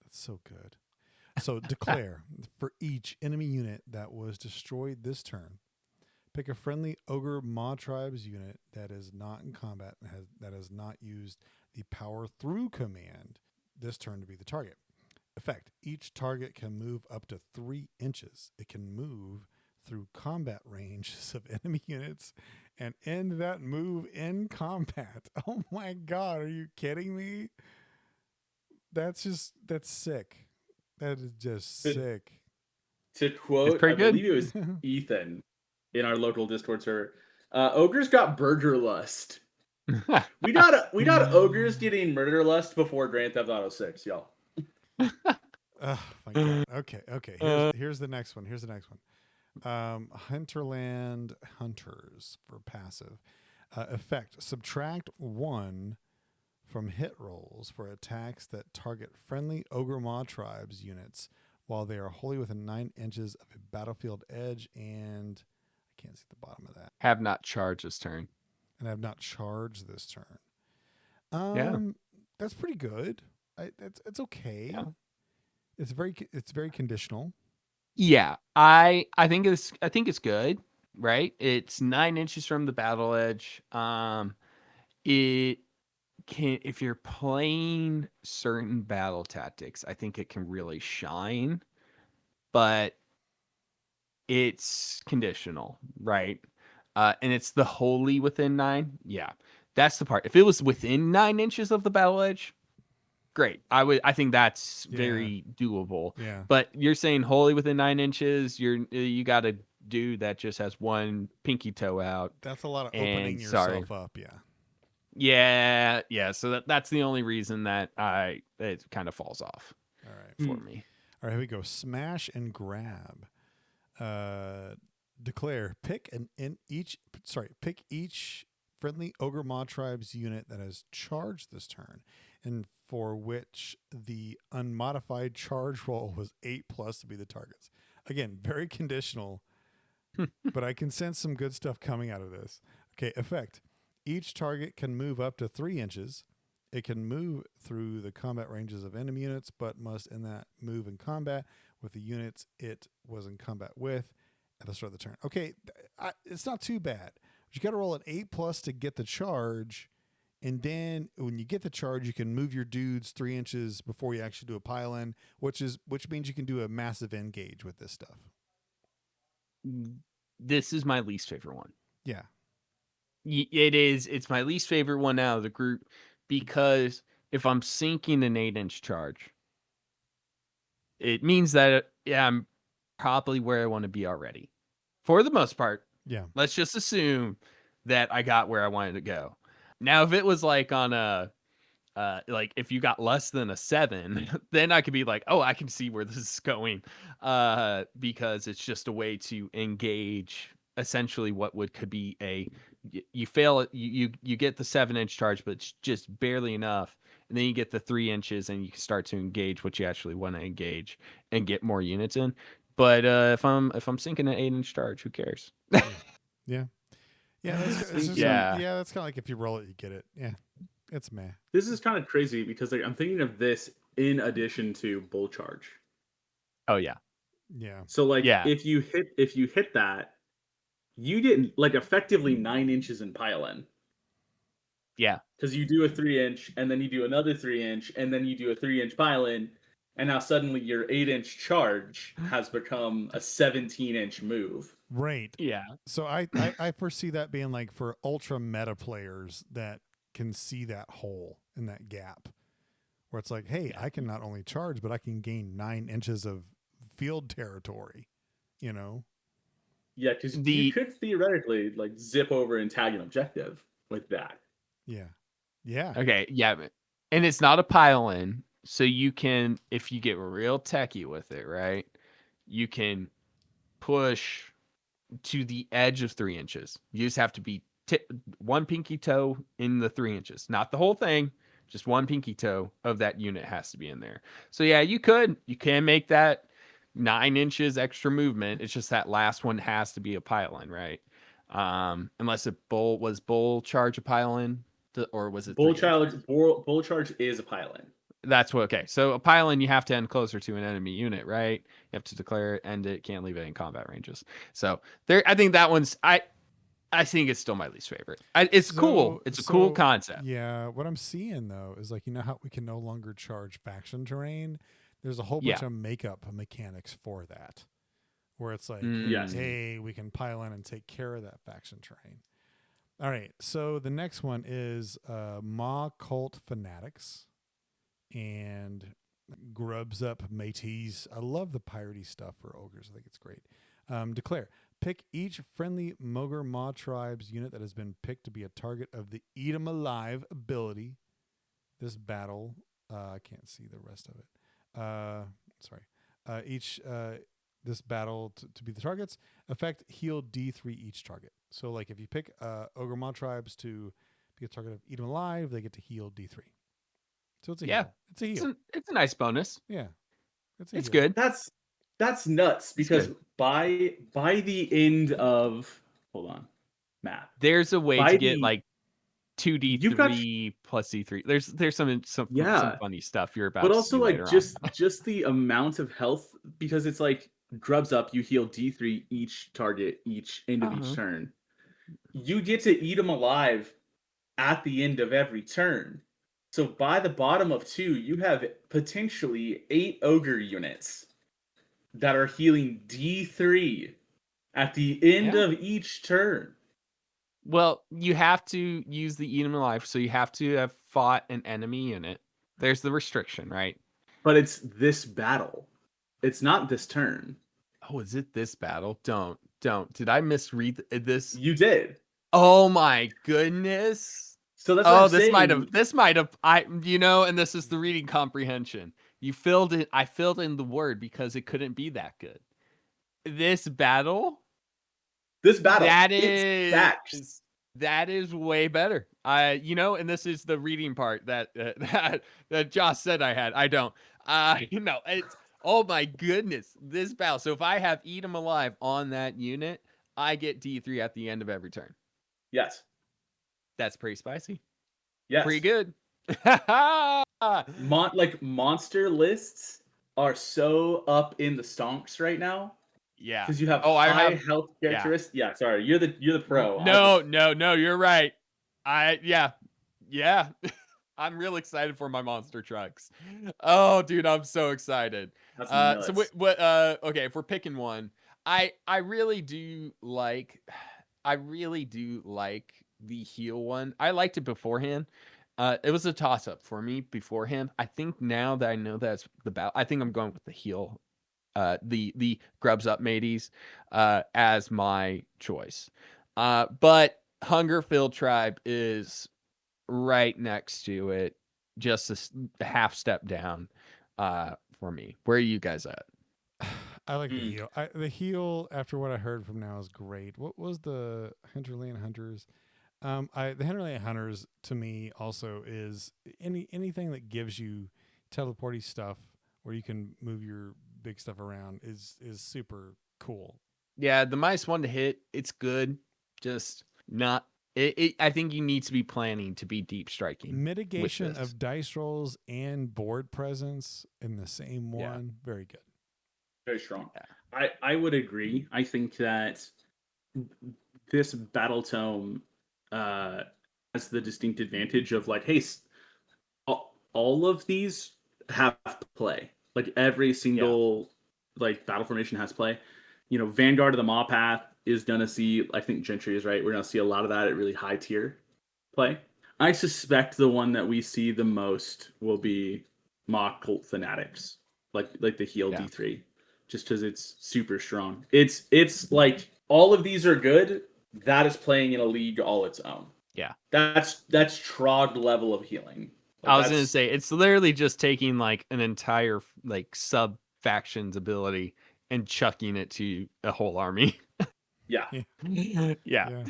Speaker 1: That's so good. So declare for each enemy unit that was destroyed this turn, pick a friendly Ogor Mawtribes unit that is not in combat and that has not used the power through command this turn to be the target. Effect: each target can move up to 3 inches. It can move through combat ranges of enemy units and end that move in combat. Oh my god, are you kidding me? That's sick. That is just sick.
Speaker 3: To quote, I believe it was Ethan in our local Discord server, Ogres got burger lust. we got Ogres getting murder lust before Grand Theft Auto 6, y'all.
Speaker 1: Oh my god. Okay. Here's the next one. Hinterland Hunters for passive. Effect: subtract 1 from hit rolls for attacks that target friendly Ogor Mawtribes units while they are wholly within 9 inches of a battlefield edge, and I can't see the bottom of that.
Speaker 2: Have not charged this turn.
Speaker 1: And have not charged this turn.
Speaker 2: Yeah.
Speaker 1: That's pretty good. It's okay.
Speaker 2: Yeah.
Speaker 1: It's very conditional.
Speaker 2: Yeah, I think it's good, right? It's 9 inches from the battle edge. It can, if you're playing certain battle tactics, I think it can really shine, but it's conditional, right? And it's the wholly within 9. Yeah, that's the part. If it was within 9 inches of the battle edge, great. I think that's very doable.
Speaker 1: Yeah.
Speaker 2: But you're saying wholly within 9 inches, you got a dude that just has one pinky toe out.
Speaker 1: That's a lot of opening yourself up.
Speaker 2: Yeah. So that's the only reason that it kind of falls off.
Speaker 1: All right.
Speaker 2: For me.
Speaker 1: All right, here we go. Smash and grab. Declare pick each friendly Ogor Mawtribes unit that has charged this turn, and for which the unmodified charge roll was 8+ to be the targets. Again, very conditional, but I can sense some good stuff coming out of this. Okay, effect: each target can move up to 3 inches. It can move through the combat ranges of enemy units, but must in that move in combat with the units it was in combat with at the start of the turn. Okay, it's not too bad. But you got to roll an 8+ to get the charge, and then when you get the charge, you can move your dudes 3 inches before you actually do a pile in, which means you can do a massive engage with this stuff.
Speaker 2: This is my least favorite one.
Speaker 1: Yeah,
Speaker 2: it is. It's my least favorite one out of the group because if I'm sinking an 8-inch charge, it means that I'm probably where I want to be already. For the most part.
Speaker 1: Yeah.
Speaker 2: Let's just assume that I got where I wanted to go. Now, if it was like on a, like if you got less than a 7, then I could be like, oh, I can see where this is going, because it's just a way to engage essentially what could be you fail it, you get the 7-inch charge, but it's just barely enough, and then you get the 3 inches, and you can start to engage what you actually want to engage and get more units in. But if I'm sinking an 8-inch charge, who cares?
Speaker 1: Yeah. That's kind of like if you roll it, you get it. Yeah. It's meh.
Speaker 3: This is kind of crazy because like I'm thinking of this in addition to bull charge.
Speaker 2: Oh yeah.
Speaker 1: Yeah.
Speaker 3: So like
Speaker 2: Yeah.
Speaker 3: if you hit that, you get like effectively 9 inches in pile in.
Speaker 2: Yeah.
Speaker 3: Because you do a 3-inch, and then you do another 3-inch, and then you do a 3-inch pile in, and now suddenly your 8-inch charge has become a 17-inch move.
Speaker 1: Right.
Speaker 2: Yeah.
Speaker 1: So I foresee that being like for ultra meta players that can see that hole in that gap, where it's like, hey, I can not only charge, but I can gain 9 inches of field territory. You know.
Speaker 3: Yeah, because you could theoretically like zip over and tag an objective with that.
Speaker 1: Yeah. Yeah.
Speaker 2: Okay. Yeah. And it's not a pile in. So you can, if you get real techie with it, right? You can push to the edge of 3 inches. You just have to be one pinky toe in the 3 inches, not the whole thing. Just one pinky toe of that unit has to be in there. So yeah, you can make that 9 inches extra movement. It's just that last one has to be a pile in, right? Unless bull charge a pile in, or was it
Speaker 3: Bull
Speaker 2: 3 inches?
Speaker 3: charge? Bull charge is a pile in.
Speaker 2: That's what. Okay, so a pile in, you have to end closer to an enemy unit, right? You have to declare it, end it, can't leave it in combat ranges. So there, I think that one's I think it's still my least favorite. It's cool. It's a cool concept.
Speaker 1: Yeah, what I'm seeing though is like, you know how we can no longer charge faction terrain. There's a whole bunch of makeup mechanics for that, where it's like, hey, we can pile in and take care of that faction terrain. All right, so the next one is Maw Cult Fanatics and Grubs Up Mateys. I love the piratey stuff for ogres. I think it's great. Declare. Pick each friendly Ogor Mawtribes unit that has been picked to be a target of the Eat 'em Alive ability. This battle, I can't see the rest of it. This battle to be the targets. Effect heal D3 each target. So like if you pick Ogor Mawtribes to be a target of Eat 'em Alive, they get to heal D3. So it's a heal. It's a heal.
Speaker 2: It's a nice bonus.
Speaker 1: Yeah.
Speaker 2: It's good.
Speaker 3: That's nuts because by the end of map.
Speaker 2: There's a way to get like 2d3 plus d3. There's some funny stuff you're about to see later on.
Speaker 3: Just the amount of health, because it's like Grubs Up, you heal D3 each target each end of each turn. You get to Eat 'em Alive at the end of every turn. So by the bottom of 2, you have potentially 8 ogre units that are healing D3 at the end of each turn.
Speaker 2: Well, you have to use the Eat 'em Alive, so you have to have fought an enemy unit. There's the restriction, right?
Speaker 3: But it's this battle. It's not this turn.
Speaker 2: Oh, is it this battle? Don't. Did I misread this?
Speaker 3: You did.
Speaker 2: Oh my goodness.
Speaker 3: So that's what I'm saying.
Speaker 2: This might have and this is the reading comprehension. You filled in I filled in the word because it couldn't be that good. This battle, that is way better. And this is the reading part that Josh said I had. I don't. It's oh my goodness, this battle. So if I have Eat 'em Alive on that unit, I get D3 at the end of every turn.
Speaker 3: Yes.
Speaker 2: That's pretty spicy.
Speaker 3: Yes.
Speaker 2: Pretty good.
Speaker 3: Monster lists are so up in the stonks right now.
Speaker 2: Yeah.
Speaker 3: Because you have high health characteristics. Yeah, sorry. You're the pro.
Speaker 2: No, you're right. Yeah. I'm real excited for my monster trucks. Oh, dude, I'm so excited.
Speaker 3: That's nuts.
Speaker 2: So what okay, if we're picking one, I really do like the heal one. I liked it beforehand. It was a toss up for me beforehand. I think now that I know that's the battle, I think I'm going with the heal. The Grubs Up Mateys as my choice. But Hunger Filled Tribe is right next to it, just a half step down for me. Where are you guys at?
Speaker 1: I like the heal. The heal, after what I heard from now, is great. What was the Hinterland Hunters? The Hinterland Hunters to me also is anything that gives you teleporty stuff where you can move your big stuff around is super cool.
Speaker 2: Yeah, the -1 to hit, it's good, just not I think you need to be planning to be deep striking.
Speaker 1: Mitigation of dice rolls and board presence in the same one. Very good.
Speaker 3: Very strong.
Speaker 2: Yeah.
Speaker 3: I would agree. I think that this Battletome has the distinct advantage of like, hey, all of these have play. Like every single like battle formation has play. You know, Vanguard of the Maw Path is gonna see. I think Gentry is right. We're gonna see a lot of that at really high tier play. I suspect the one that we see the most will be Maw Cult Fanatics, like the heal D3, just because it's super strong. It's like all of these are good. That is playing in a league all its own.
Speaker 2: Yeah,
Speaker 3: that's Trog level of healing.
Speaker 2: Like I was gonna say it's literally just taking like an entire like sub faction's ability and chucking it to a whole army.
Speaker 3: Yeah.
Speaker 2: Yeah.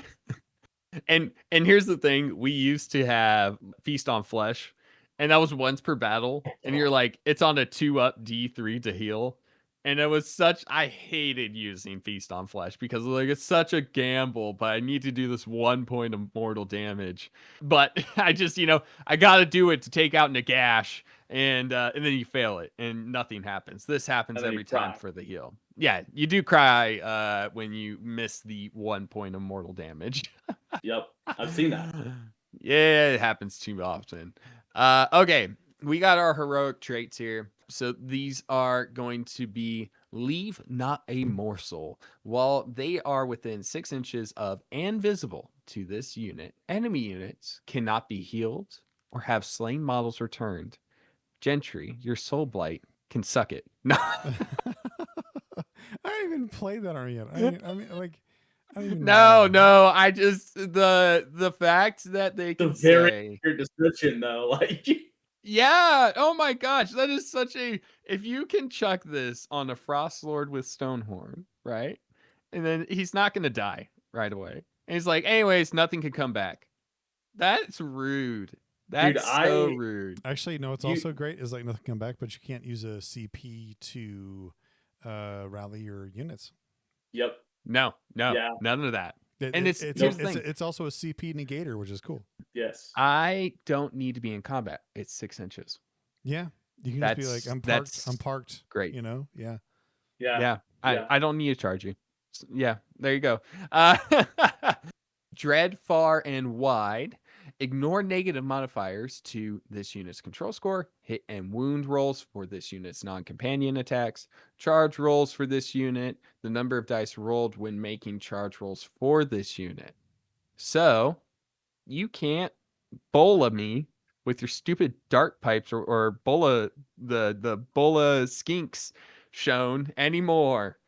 Speaker 2: And here's the thing, we used to have Feast on Flesh, and that was once per battle, and you're like, it's on a 2-up D3 to heal. And it was I hated using Feast on Flesh because like it's such a gamble, but I need to do this 1 point of mortal damage. But I just, I gotta do it to take out Nagash, and then you fail it and nothing happens. This happens every time for the heal. Yeah, you do cry when you miss the 1 point of mortal damage.
Speaker 3: Yep, I've seen that.
Speaker 2: Yeah, it happens too often. Okay, we got our heroic traits here. So these are going to be leave not a morsel. While they are within 6 inches of and visible to this unit, enemy units cannot be healed or have slain models returned. Gentry, your soul blight can suck it. No.
Speaker 1: I haven't even played that army yet. I mean, like, I don't even
Speaker 2: No. I just the fact that they can
Speaker 3: very weird description though, like.
Speaker 2: Yeah. Oh my gosh, that is such a. If you can chuck this on a Frost Lord with Stonehorn, right, and then he's not gonna die right away, and he's like, anyways, nothing can come back. That's rude. That's so rude.
Speaker 1: Actually, no. It's also great is like nothing come back, but you can't use a CP to rally your units.
Speaker 3: Yep.
Speaker 2: No, none of that. And it's
Speaker 1: also a CP negator, which is cool.
Speaker 3: Yes.
Speaker 2: I don't need to be in combat. It's 6 inches.
Speaker 1: Yeah. You can just be like, I'm parked.
Speaker 2: Great.
Speaker 3: Yeah.
Speaker 2: I don't need to charge you. Yeah, there you go. Dread far and wide. Ignore negative modifiers to this unit's control score. Hit and wound rolls for this unit's non-companion attacks. Charge rolls for this unit. The number of dice rolled when making charge rolls for this unit. So, you can't bola me with your stupid dart pipes or bola the bola skinks shown anymore.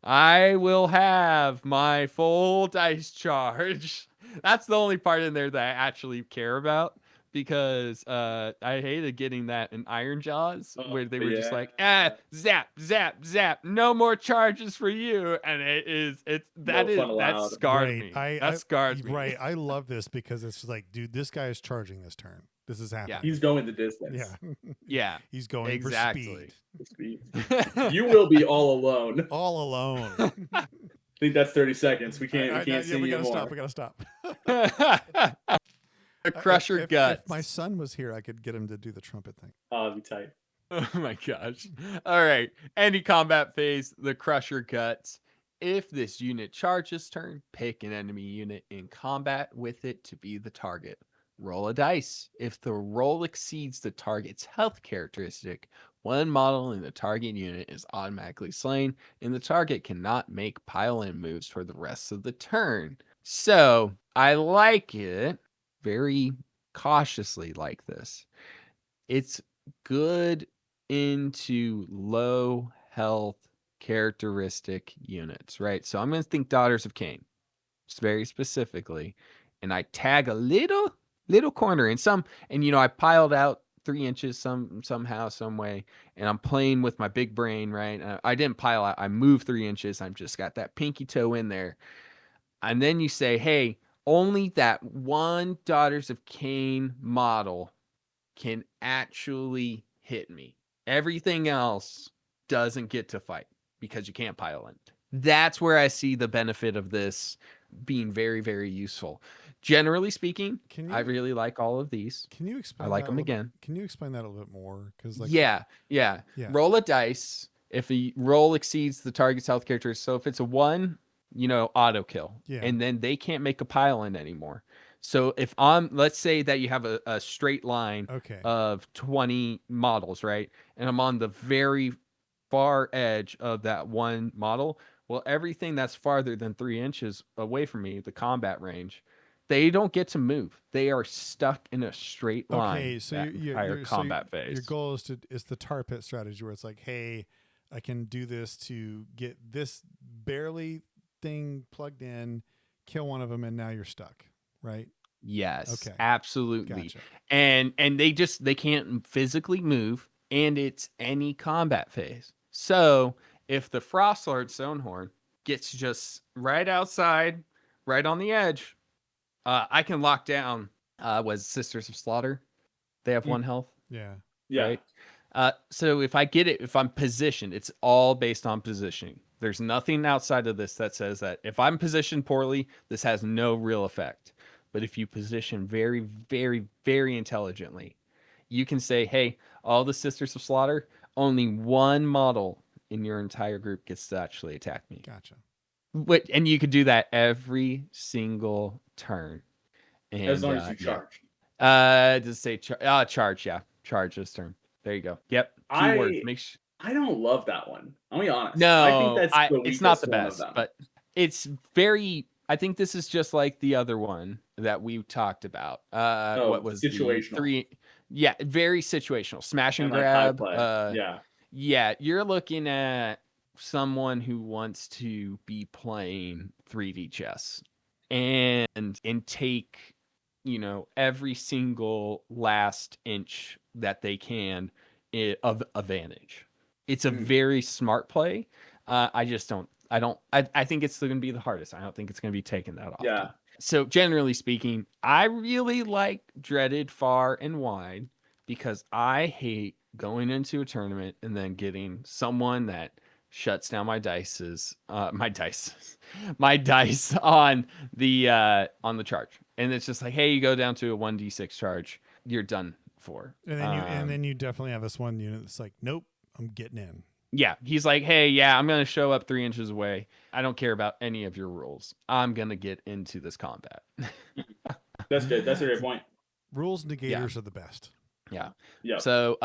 Speaker 2: I will have my full dice charge. That's the only part in there that I actually care about, because I hated getting that in Iron Jaws where they were just like, zap, zap, zap, no more charges for you, and that scarred me. That scarred me.
Speaker 1: Right, I love this because it's like, dude, this guy is charging this turn. This is happening.
Speaker 3: Yeah. He's going the distance.
Speaker 2: Yeah.
Speaker 1: He's going for speed.
Speaker 3: You will be all alone.
Speaker 1: All alone.
Speaker 3: I think that's 30 seconds. We can't see
Speaker 1: we
Speaker 3: gotta
Speaker 1: stop. We gotta stop.
Speaker 2: A crusher guts.
Speaker 1: If my son was here, I could get him to do the trumpet thing.
Speaker 3: Oh, it'd be tight.
Speaker 2: Oh my gosh. All right. Any combat phase, the crusher guts. If this unit charges turn, pick an enemy unit in combat with it to be the target. Roll a dice. If the roll exceeds the target's health characteristic, one model in the target unit is automatically slain, and the target cannot make pile-in moves for the rest of the turn. So, I like it very cautiously like this. It's good into low health characteristic units, right? So I'm going to think Daughters of Cain, just very specifically, and I tag a little corner in some, and I piled out 3 inches somehow, some way, and I'm playing with my big brain, right? I didn't pile out, I moved 3 inches. I'm just got that pinky toe in there, and then you say, hey, only that one Daughters of Cain model can actually hit me. Everything else doesn't get to fight because you can't pile in. That's where I see the benefit of this being very, very useful. generally speaking, I really like all of these.
Speaker 1: Can you explain?
Speaker 2: I like them again.
Speaker 1: Can you explain that a little bit more? Because
Speaker 2: yeah. Roll a dice. If a roll exceeds the target's health character, so if it's a 1, auto kill, and then they can't make a pile in anymore. So if let's say that you have a straight line of 20 models, right? And I'm on the very far edge of that one model. Well, everything that's farther than 3 inches away from me, the combat range, they don't get to move. They are stuck in a straight line.
Speaker 1: Okay, so
Speaker 2: your combat phase.
Speaker 1: Your goal is the tar pit strategy, where it's like, hey, I can do this to get this barely thing plugged in, kill one of them, and now you're stuck, right?
Speaker 2: Yes, absolutely.
Speaker 1: Gotcha.
Speaker 2: And they can't physically move, and it's any combat phase. So if the Frostlord Stonehorn gets just right outside, right on the edge, I can lock down. Was Sisters of Slaughter? They have 1 health.
Speaker 1: Yeah.
Speaker 2: Right. So if I'm positioned, it's all based on positioning. There's nothing outside of this that says that if I'm positioned poorly, this has no real effect. But if you position very, very, very intelligently, you can say, hey, all the Sisters of Slaughter, only 1 model in your entire group gets to actually attack me.
Speaker 1: Gotcha.
Speaker 2: And you could do that every single turn. And,
Speaker 3: as long as you charge.
Speaker 2: Does it say charge? Yeah, charge this turn. There you go. Yep. Keyword.
Speaker 3: I don't love that one. I'll be honest.
Speaker 2: No,
Speaker 3: I think that's
Speaker 2: it's not the best, but it's very. I think this is just like the other one that we talked about. What was situational? The 3? Yeah, very situational. Smash and grab. Yeah, you're looking at someone who wants to be playing 3D chess and take, every single last inch that they can of advantage. It's a very smart play. I think it's going to be the hardest. I don't think it's going to be taken that often.
Speaker 3: Yeah.
Speaker 2: So generally speaking, I really like Dreaded Far and Wide because I hate going into a tournament and then getting someone that shuts down my dice on the charge. And it's just like, hey, you go down to a 1d6 charge, you're done for.
Speaker 1: And then you definitely have this one unit that's like, nope, I'm getting in.
Speaker 2: Yeah, he's like, hey, yeah, I'm going to show up 3 inches away. I don't care about any of your rules. I'm going to get into this combat.
Speaker 3: That's good. That's a great point.
Speaker 1: Rules negators are the best.
Speaker 2: Yeah.
Speaker 3: Yeah.
Speaker 2: So,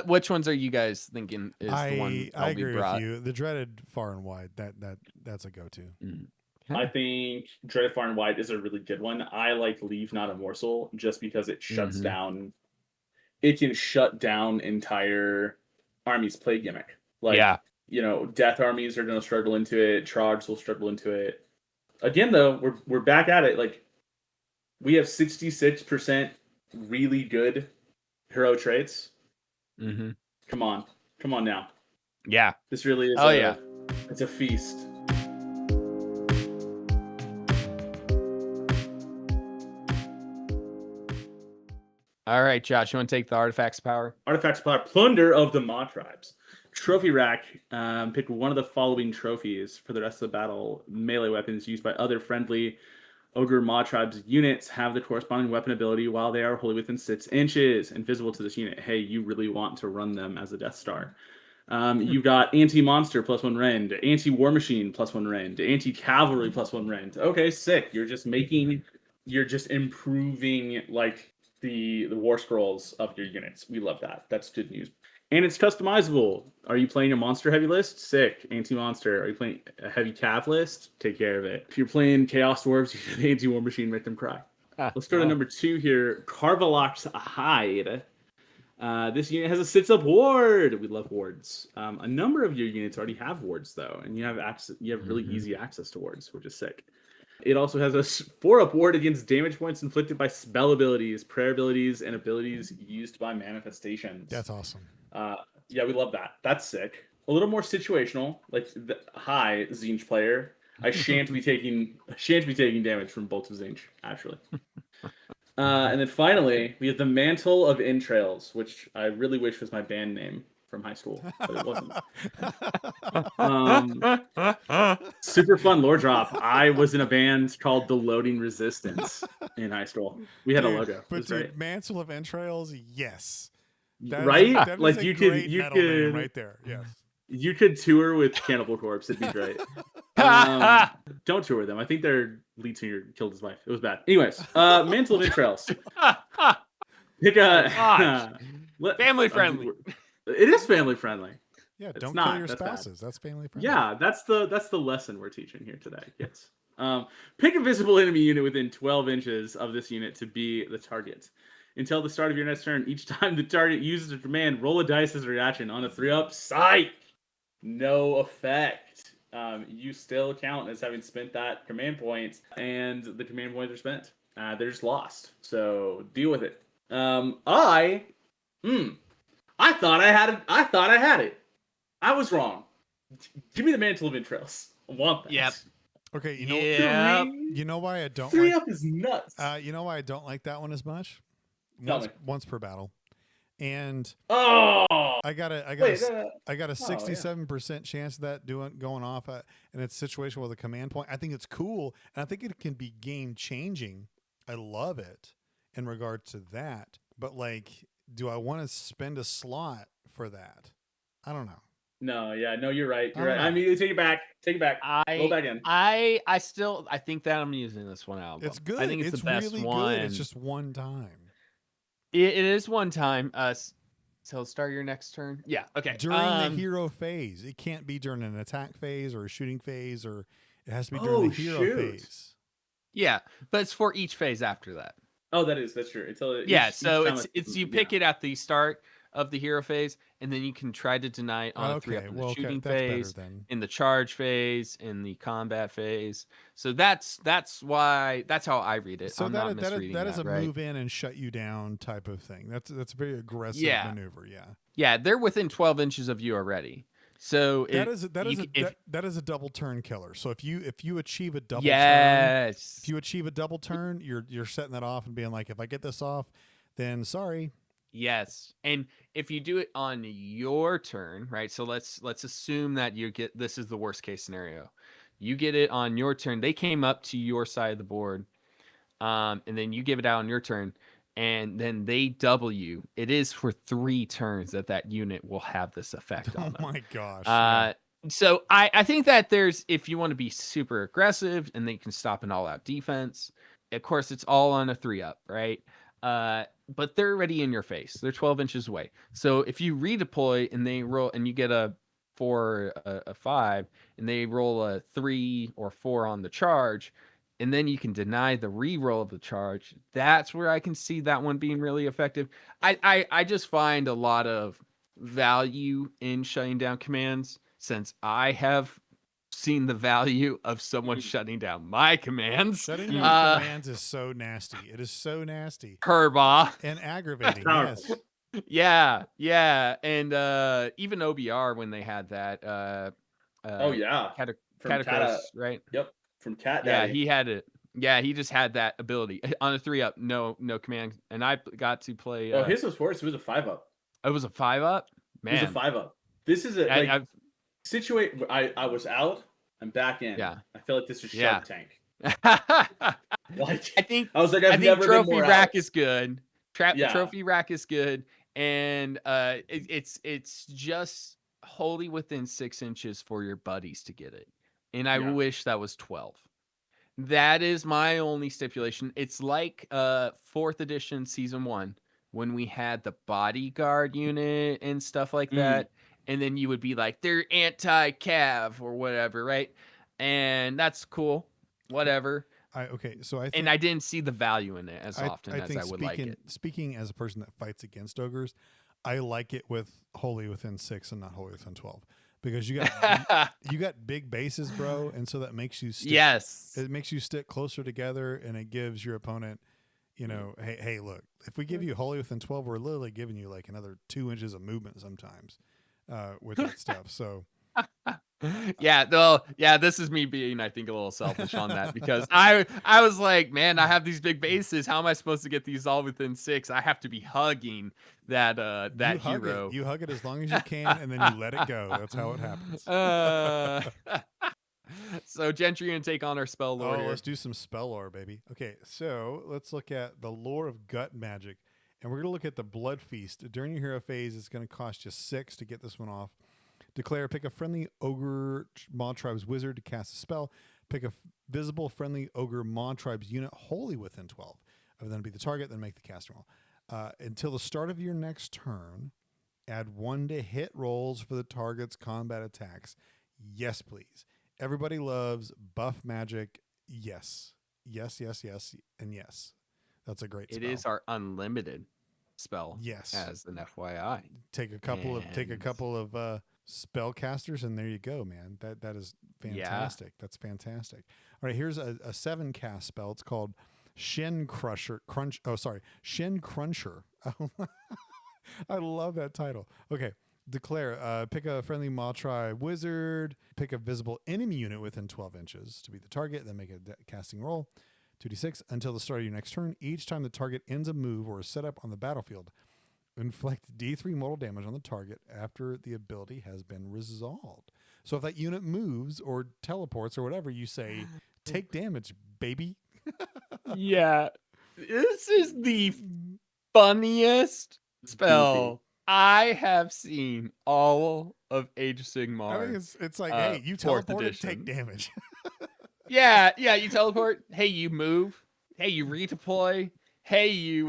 Speaker 2: which ones are you guys thinking is the one
Speaker 1: I agree with you. The Dreaded Far and Wide, that's a go-to.
Speaker 2: Okay.
Speaker 3: I think Dreaded Far and Wide is a really good one. I like Leave Not a Morsel just because it shuts down. It can shut down entire armies play gimmick. Death armies are going to struggle into it. Trogs will struggle into it. Again, though, we're back at it. Like, we have 66% really good hero traits. Come on now.
Speaker 2: Yeah,
Speaker 3: this really is. It's a feast.
Speaker 2: All right, Josh, you want to take the Artifacts Power?
Speaker 3: Artifacts Power, Plunder of the Mawtribes. Trophy rack. Pick one of the following trophies for the rest of the battle. Melee weapons used by other friendly Ogor Mawtribes units have the corresponding weapon ability while they are wholly within 6 inches. Invisible to this unit. Hey, you really want to run them as a Death Star. You got anti-monster +1 rend, anti-war machine +1 rend, anti-cavalry +1 rend. Okay, sick. You're just improving like the war scrolls of your units. We love that. That's good news. And it's customizable. Are you playing a monster heavy list? Sick. Anti-monster. Are you playing a heavy cav list? Take care of it. If you're playing Chaos Dwarves, you have the anti-war machine, make them cry. Let's go to number 2 here. Carvalok's Hide. This unit has a sits-up ward. We love wards. A number of your units already have wards though, and you have access. You have really easy access to wards, which is sick. It also has a 4-up ward against damage points inflicted by spell abilities, prayer abilities, and abilities used by manifestations.
Speaker 1: That's awesome.
Speaker 3: Yeah, we love that. That's sick. A little more situational. Like, hi, Zinj player. I shan't be taking damage from bolts of Zinj, actually. And then finally, we have the Mantle of Entrails, which I really wish was my band name. from high school, but it wasn't. Super fun lore drop. I was in a band called The Loading Resistance in high school. We had a logo. It was great.
Speaker 1: Mantle of Entrails, yes. That
Speaker 3: right?
Speaker 1: That
Speaker 3: like
Speaker 1: is
Speaker 3: you
Speaker 1: a great
Speaker 3: could, you
Speaker 1: metal name
Speaker 3: could,
Speaker 1: right there. Yes.
Speaker 3: You could tour with Cannibal Corpse. It'd be great. Don't tour with them. I think their lead singer killed his wife. It was bad. Anyways, Mantle of Entrails. Pick a
Speaker 2: family friendly.
Speaker 3: It is family friendly.
Speaker 1: Yeah, don't kill your spouses. That's family friendly.
Speaker 3: Yeah, that's the lesson we're teaching here today, kids. Pick a visible enemy unit within 12 inches of this unit to be the target. Until the start of your next turn, each time the target uses a command, roll a dice as a reaction. On a 3-up, psych! No effect. You still count as having spent that command point, and the command points are spent. They're just lost. So deal with it. I thought I had it. I was wrong. Give me the Mantle of Entrails. I want that.
Speaker 2: Yep.
Speaker 1: Okay, you know why I don't
Speaker 3: 3-up is nuts.
Speaker 1: You know why I don't like that one as much? Once per battle. And I got a 67% chance of that going off in a situation with a command point. I think it's cool, and I think it can be game changing. I love it in regard to that. But like, do I want to spend a slot for that? I don't know.
Speaker 3: No, you're right. You're right. I mean, take it back. Go back in.
Speaker 2: I think that I'm using this one album.
Speaker 1: It's good.
Speaker 2: I think it's the best
Speaker 1: really
Speaker 2: one.
Speaker 1: Good. It's just one time.
Speaker 2: It is one time. So start your next turn. Yeah. Okay.
Speaker 1: During the hero phase, it can't be during an attack phase or a shooting phase, or it has to be during the hero phase.
Speaker 2: Yeah, but it's for each phase after that.
Speaker 3: Oh, that's true.
Speaker 2: So it's you pick it at the start of the hero phase, and then you can try to deny it on a 3-up in the shooting phase, in the charge phase, in the combat phase. So that's how I read it.
Speaker 1: So
Speaker 2: I'm not misreading
Speaker 1: that is a
Speaker 2: right?
Speaker 1: move in and shut you down type of thing. That's a very aggressive maneuver.
Speaker 2: Yeah, they're within 12 inches of you already. So
Speaker 1: that is a double turn killer. So if you achieve a double turn, you're setting that off and being like, if I get this off, then sorry.
Speaker 2: Yes. And if you do it on your turn, right? So let's assume that this is the worst case scenario. You get it on your turn. They came up to your side of the board. And then you give it out on your turn, and then they double you. It is for 3 turns that unit will have this effect on them.
Speaker 1: Oh my gosh.
Speaker 2: So I think that if you want to be super aggressive and they can stop an all-out defense, of course it's all on a 3-up, right? But they're already in your face. They're 12 inches away. So if you redeploy and they roll and you get a 4, a 5, and they roll a 3 or 4 on the charge, and then you can deny the reroll of the charge, that's where I can see that one being really effective. I just find a lot of value in shutting down commands, since I have seen the value of someone shutting down my commands.
Speaker 1: Shutting down commands is so nasty. It is so nasty.
Speaker 2: Herba.
Speaker 1: And aggravating, yes.
Speaker 2: Yeah. And even OBR, when they had that. Catacross, right?
Speaker 3: Yep. From Cat
Speaker 2: Daddy.
Speaker 3: Yeah,
Speaker 2: he had it. Yeah, he just had that ability. On a 3-up, no command. And I got to play...
Speaker 3: his was worse. It was a 5-up.
Speaker 2: It was a 5-up? Man.
Speaker 3: It was a 5-up. This is I was out. I'm back in.
Speaker 2: Yeah.
Speaker 3: I feel like this is Shark Tank.
Speaker 2: I think
Speaker 3: I've never
Speaker 2: trophy
Speaker 3: been more
Speaker 2: rack
Speaker 3: out.
Speaker 2: is good. Trophy rack is good, and it's just wholly within 6 inches for your buddies to get it. And I wish that was 12. That is my only stipulation. It's like 4th edition season 1 when we had the bodyguard unit and stuff like that. And then you would be like, they're anti-cav or whatever, right? And that's cool. Whatever.
Speaker 1: I didn't
Speaker 2: see the value in it as often as I would like it.
Speaker 1: Speaking as a person that fights against ogres, I like it with wholly within 6 and not wholly within 12. Because you got big bases, bro, and so that makes you stick.
Speaker 2: Yes.
Speaker 1: It makes you stick closer together, and it gives your opponent, hey, look, if we give you wholly within 12, we're literally giving you like another 2 inches of movement sometimes with that stuff. So
Speaker 2: Yeah, no, yeah, this is me being, I think, a little selfish on that because I was like, man, I have these big bases. How am I supposed to get these all within 6? I have to be hugging that
Speaker 1: You
Speaker 2: that
Speaker 1: hug it.
Speaker 2: hero.
Speaker 1: You hug it as long as you can, and then you let it go. That's how it happens.
Speaker 2: So Gentry gonna take on our spell lord
Speaker 1: Oh,
Speaker 2: here.
Speaker 1: let's do some spell lore, baby. Okay, so let's look at the lore of gut magic. And we're going to look at the Blood Feast. During your hero phase, it's going to cost you 6 to get this one off. Declare, pick a friendly Ogor Mawtribes wizard to cast a spell. Pick a visible friendly Ogor Mawtribes unit wholly within 12. Of them be the target, then make the cast roll. Until the start of your next turn, add 1 to hit rolls for the target's combat attacks. Yes, please. Everybody loves buff magic. Yes. Yes, yes, yes, and yes. That's a great spell.
Speaker 2: It is our unlimited spell.
Speaker 1: Yes.
Speaker 2: As an FYI.
Speaker 1: Take a couple of spellcasters, and there you go, man. That is fantastic. Yeah. That's fantastic. All right, here's a 7 cast spell. It's called Shin Cruncher. Shin Cruncher. I love that title. Okay. Declare, pick a friendly Mawtribe wizard, pick a visible enemy unit within 12 inches to be the target, then make a casting roll. 2d6 until the start of your next turn. Each time the target ends a move or is set up on the battlefield, inflict D3 mortal damage on the target after the ability has been resolved. So if that unit moves or teleports or whatever, you say, take damage, baby.
Speaker 2: Yeah. This is the funniest spell I have seen all of Age of Sigmar.
Speaker 1: I think it's like, hey, you teleported, take damage.
Speaker 2: Yeah, you teleport. Hey, you move. Hey, you redeploy. Hey, you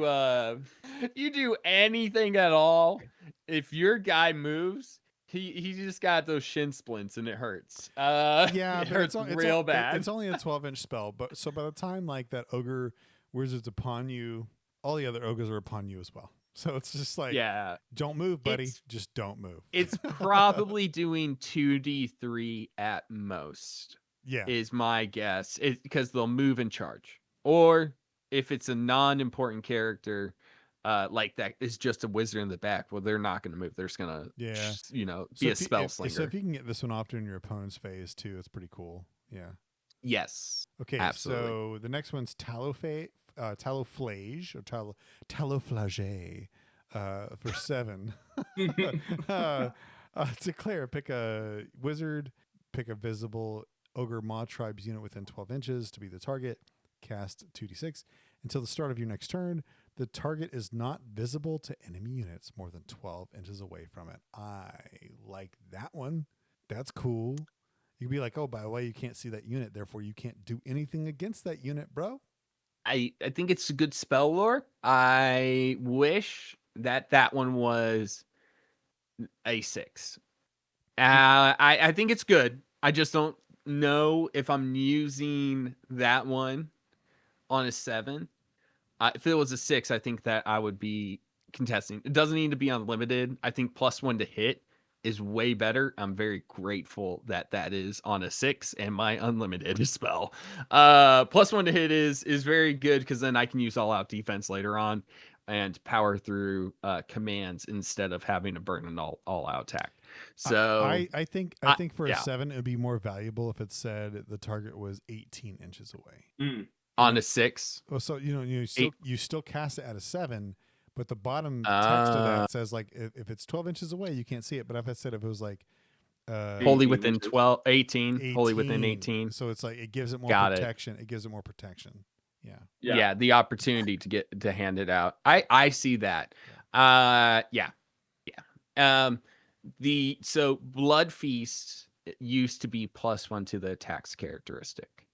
Speaker 2: do anything at all. If your guy moves, he just got those shin splints and it hurts.
Speaker 1: Yeah,
Speaker 2: it hurts real bad.
Speaker 1: It's only a 12-inch spell, but so by the time like that ogre wizard's upon you, all the other ogres are upon you as well. So it's just like,
Speaker 2: yeah,
Speaker 1: don't move, buddy. Just don't move.
Speaker 2: It's probably doing 2d3 at most.
Speaker 1: Yeah,
Speaker 2: is my guess. Because they'll move and charge, or if it's a non-important character, like that is just a wizard in the back. Well, they're not going to move. They're just going to, be a spell slinger.
Speaker 1: So if you can get this one off during your opponent's phase too, it's pretty cool. Yeah.
Speaker 2: Yes.
Speaker 1: Okay.
Speaker 2: Absolutely.
Speaker 1: So the next one's Taloflage or Taloflage for 7. Declare, pick a wizard, pick a visible Ogor Mawtribes unit within 12 inches to be the target. Cast 2d6. Until the start of your next turn, the target is not visible to enemy units more than 12 inches away from it. I like that one. That's cool. You can be like, oh, by the way, you can't see that unit, therefore you can't do anything against that unit, bro.
Speaker 2: I think it's a good spell lore. I wish that one was a 6. I think it's good. I just don't know if I'm using that one on a 7. If it was a 6, I think that I would be contesting. It doesn't need to be unlimited. I think +1 to hit is way better. I'm very grateful that is on a 6 and my unlimited spell. +1 to hit is very good because then I can use all out defense later on and power through commands instead of having to burn an all out attack. So
Speaker 1: I think for a 7 it would be more valuable if it said the target was 18 inches away.
Speaker 2: On a 6.
Speaker 1: Well, so you still cast it at a 7, but the bottom text of that says like if it's 12 inches away you can't see it. But if it was like
Speaker 2: wholly within 18, wholly within 18,
Speaker 1: so it's like it gives it more protection. It gives it more protection.
Speaker 2: Yeah, the opportunity to hand it out. I see that. So Blood Feast used to be +1 to the attacks characteristic.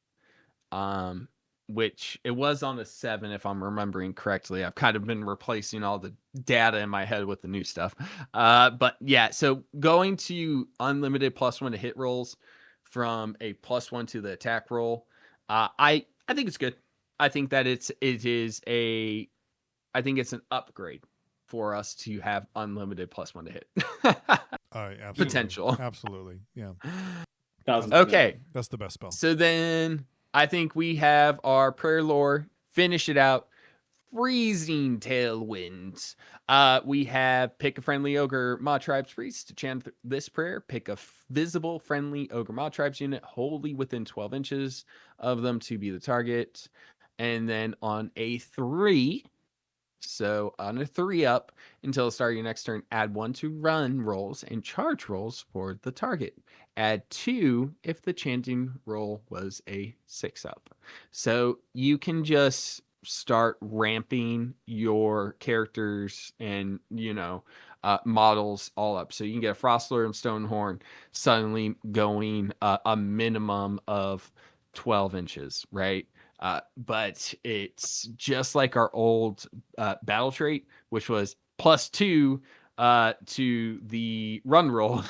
Speaker 2: Which it was on a 7 if I'm remembering correctly. I've kind of been replacing all the data in my head with the new stuff. But yeah, so going to unlimited +1 to hit rolls from a +1 to the attack roll, I think it's good. I think that it's an upgrade for us to have unlimited +1 to hit.
Speaker 1: Absolutely.
Speaker 2: Potential.
Speaker 1: Absolutely. Yeah.
Speaker 2: Okay.
Speaker 1: That's the best spell.
Speaker 2: So then I think we have our prayer lore, finish it out. freezing tailwinds. We have pick a friendly Ogor Mawtribes priest to chant this prayer. Pick a visible friendly Ogor Mawtribes unit wholly within 12 inches of them to be the target. And then on a 3, so on a 3 up until the start of your next turn, add 1 to run rolls and charge rolls for the target. Add 2 if the chanting roll was a 6 up. So you can just start ramping your characters and, models all up. So you can get a Frostler and Stonehorn suddenly going a minimum of 12 inches, right? But it's just like our old battle trait, which was +2 to the run roll.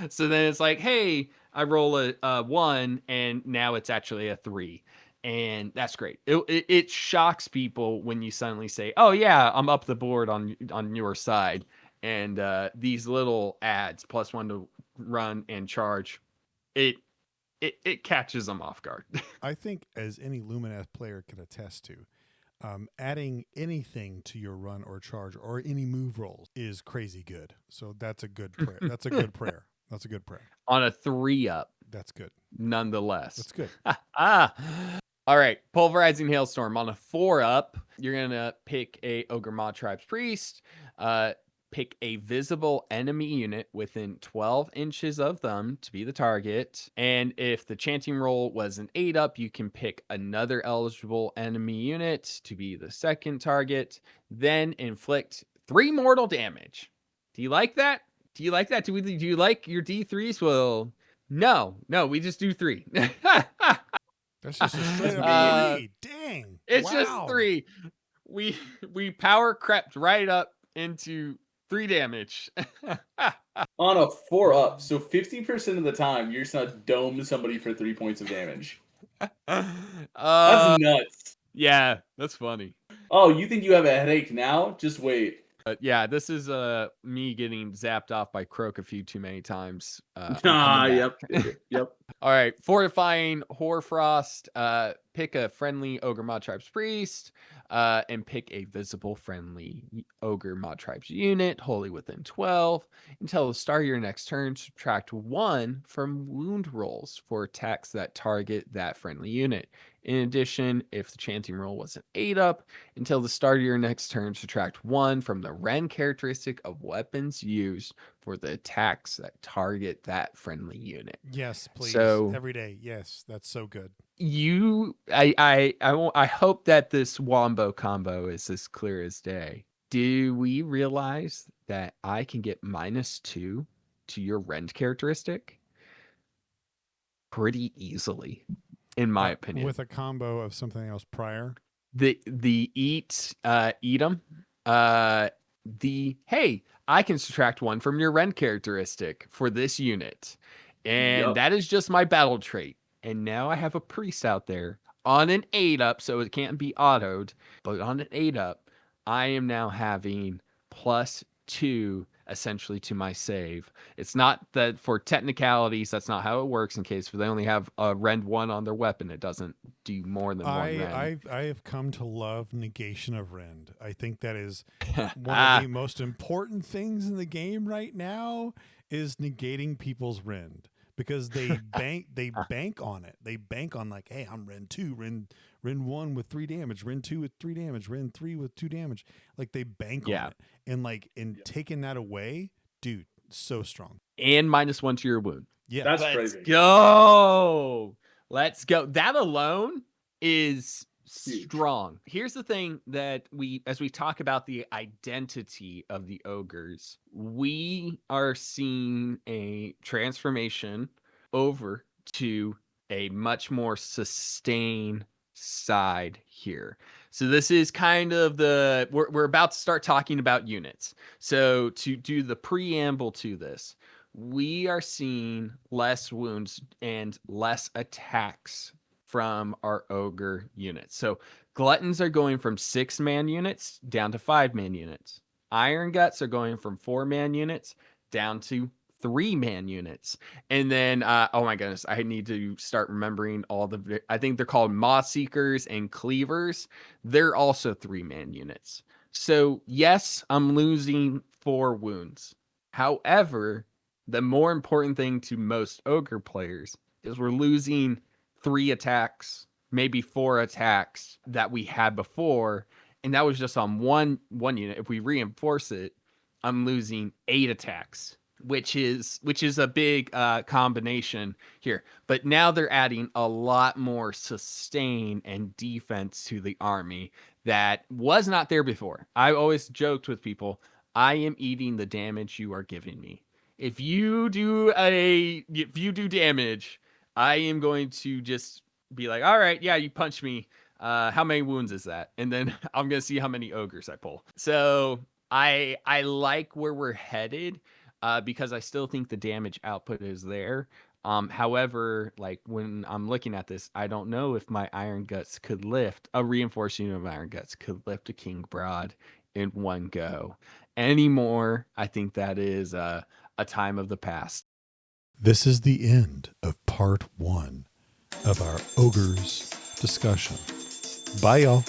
Speaker 2: So then it's like, hey, I roll a 1, and now it's actually a 3. And that's great. It shocks people when you suddenly say, oh, yeah, I'm up the board on your side. And these little adds, +1 to run and charge, it catches them off guard.
Speaker 1: I think, as any Lumineth player can attest to, adding anything to your run or charge or any move rolls is crazy good. So that's a good prayer. That's a good prayer. That's a good prayer.
Speaker 2: On a 3 up.
Speaker 1: That's good.
Speaker 2: Nonetheless.
Speaker 1: That's good.
Speaker 2: All right. Pulverizing Hailstorm. On a 4 up, you're going to pick a Ogor Mawtribes priest. Pick a visible enemy unit within 12 inches of them to be the target. And if the chanting roll was an 8 up, you can pick another eligible enemy unit to be the second target. Then inflict 3 mortal damage. Do you like that? Do you like that? Do you like your D3s? Well, no, we just do 3.
Speaker 1: That's just a straight up 3. Dang.
Speaker 2: It's just 3. We power crept right up into 3 damage.
Speaker 3: On a 4 up, so 50% of the time you're just gonna dome somebody for 3 points of damage. That's nuts.
Speaker 2: Yeah, that's funny.
Speaker 3: Oh, you think you have a headache now? Just wait.
Speaker 2: Yeah, this is me getting zapped off by Croak a few too many times.
Speaker 3: Yep.
Speaker 2: All right, fortifying Hoarfrost. Pick a friendly Ogor Mawtribes priest, and pick a visible friendly Ogor Mawtribes unit wholly within 12. Until the start of your next turn, subtract 1 from wound rolls for attacks that target that friendly unit. In addition, if the chanting roll was an 8 up, until the start of your next turn, subtract 1 from the Ren characteristic of weapons used for the attacks that target that friendly unit.
Speaker 1: Yes, please.
Speaker 2: So
Speaker 1: every day. Yes, that's so good.
Speaker 2: I hope that this wombo combo is as clear as day. Do we realize that I can get -2 to your rend characteristic pretty easily, in my opinion,
Speaker 1: with a combo of something else prior?
Speaker 2: The eat 'em. Hey, I can subtract 1 from your rend characteristic for this unit, and that is just my battle trait. And now I have a priest out there on an 8 up, so it can't be autoed, but on an 8 up, I am now having +2 essentially to my save. It's not that, for technicalities, that's not how it works. In case they only have a rend 1 on their weapon, it doesn't do more than 1 rend.
Speaker 1: I have come to love negation of rend. I think that is one of the most important things in the game right now, is negating people's rend. Because they bank on it. They bank on, like, hey, I'm Rend 2, Rend 1 with 3 damage, Rend 2 with 3 damage, Rend 3 with 2 damage. Like, they bank on it. And taking that away, dude, so strong.
Speaker 2: And -1 to your wound.
Speaker 1: Yeah.
Speaker 3: That's crazy.
Speaker 2: Let's go. That alone is
Speaker 3: huge.
Speaker 2: Strong. Here's the thing that as we talk about the identity of the ogres, we are seeing a transformation over to a much more sustained side here. So this is kind of we're about to start talking about units. So to do the preamble to this, we are seeing less wounds and less attacks from our ogre units. So gluttons are going from 6-man units down to 5-man units. Iron guts are going from 4-man units down to 3-man units. And then, oh my goodness, I need to start remembering I think they're called Maw Seekers and Cleavers. They're also 3-man units. So yes, I'm losing 4 wounds. However, the more important thing to most Ogre players is we're losing 3 attacks, maybe 4 attacks that we had before, and that was just on one unit. If we reinforce it, I'm losing 8 attacks, which is a big combination here. But now they're adding a lot more sustain and defense to the army that was not there before. I always joked with people, I am eating the damage you are giving me. If you do damage, I am going to just be like, all right, yeah, you punched me. How many wounds is that? And then I'm gonna see how many ogres I pull. So I like where we're headed, because I still think the damage output is there. However, like when I'm looking at this, I don't know if my Iron Guts could lift a reinforced unit of Iron Guts could lift a King Broad in one go anymore. I think that is a time of the past.
Speaker 1: This is the end of part 1 of our Ogres discussion. Bye, y'all.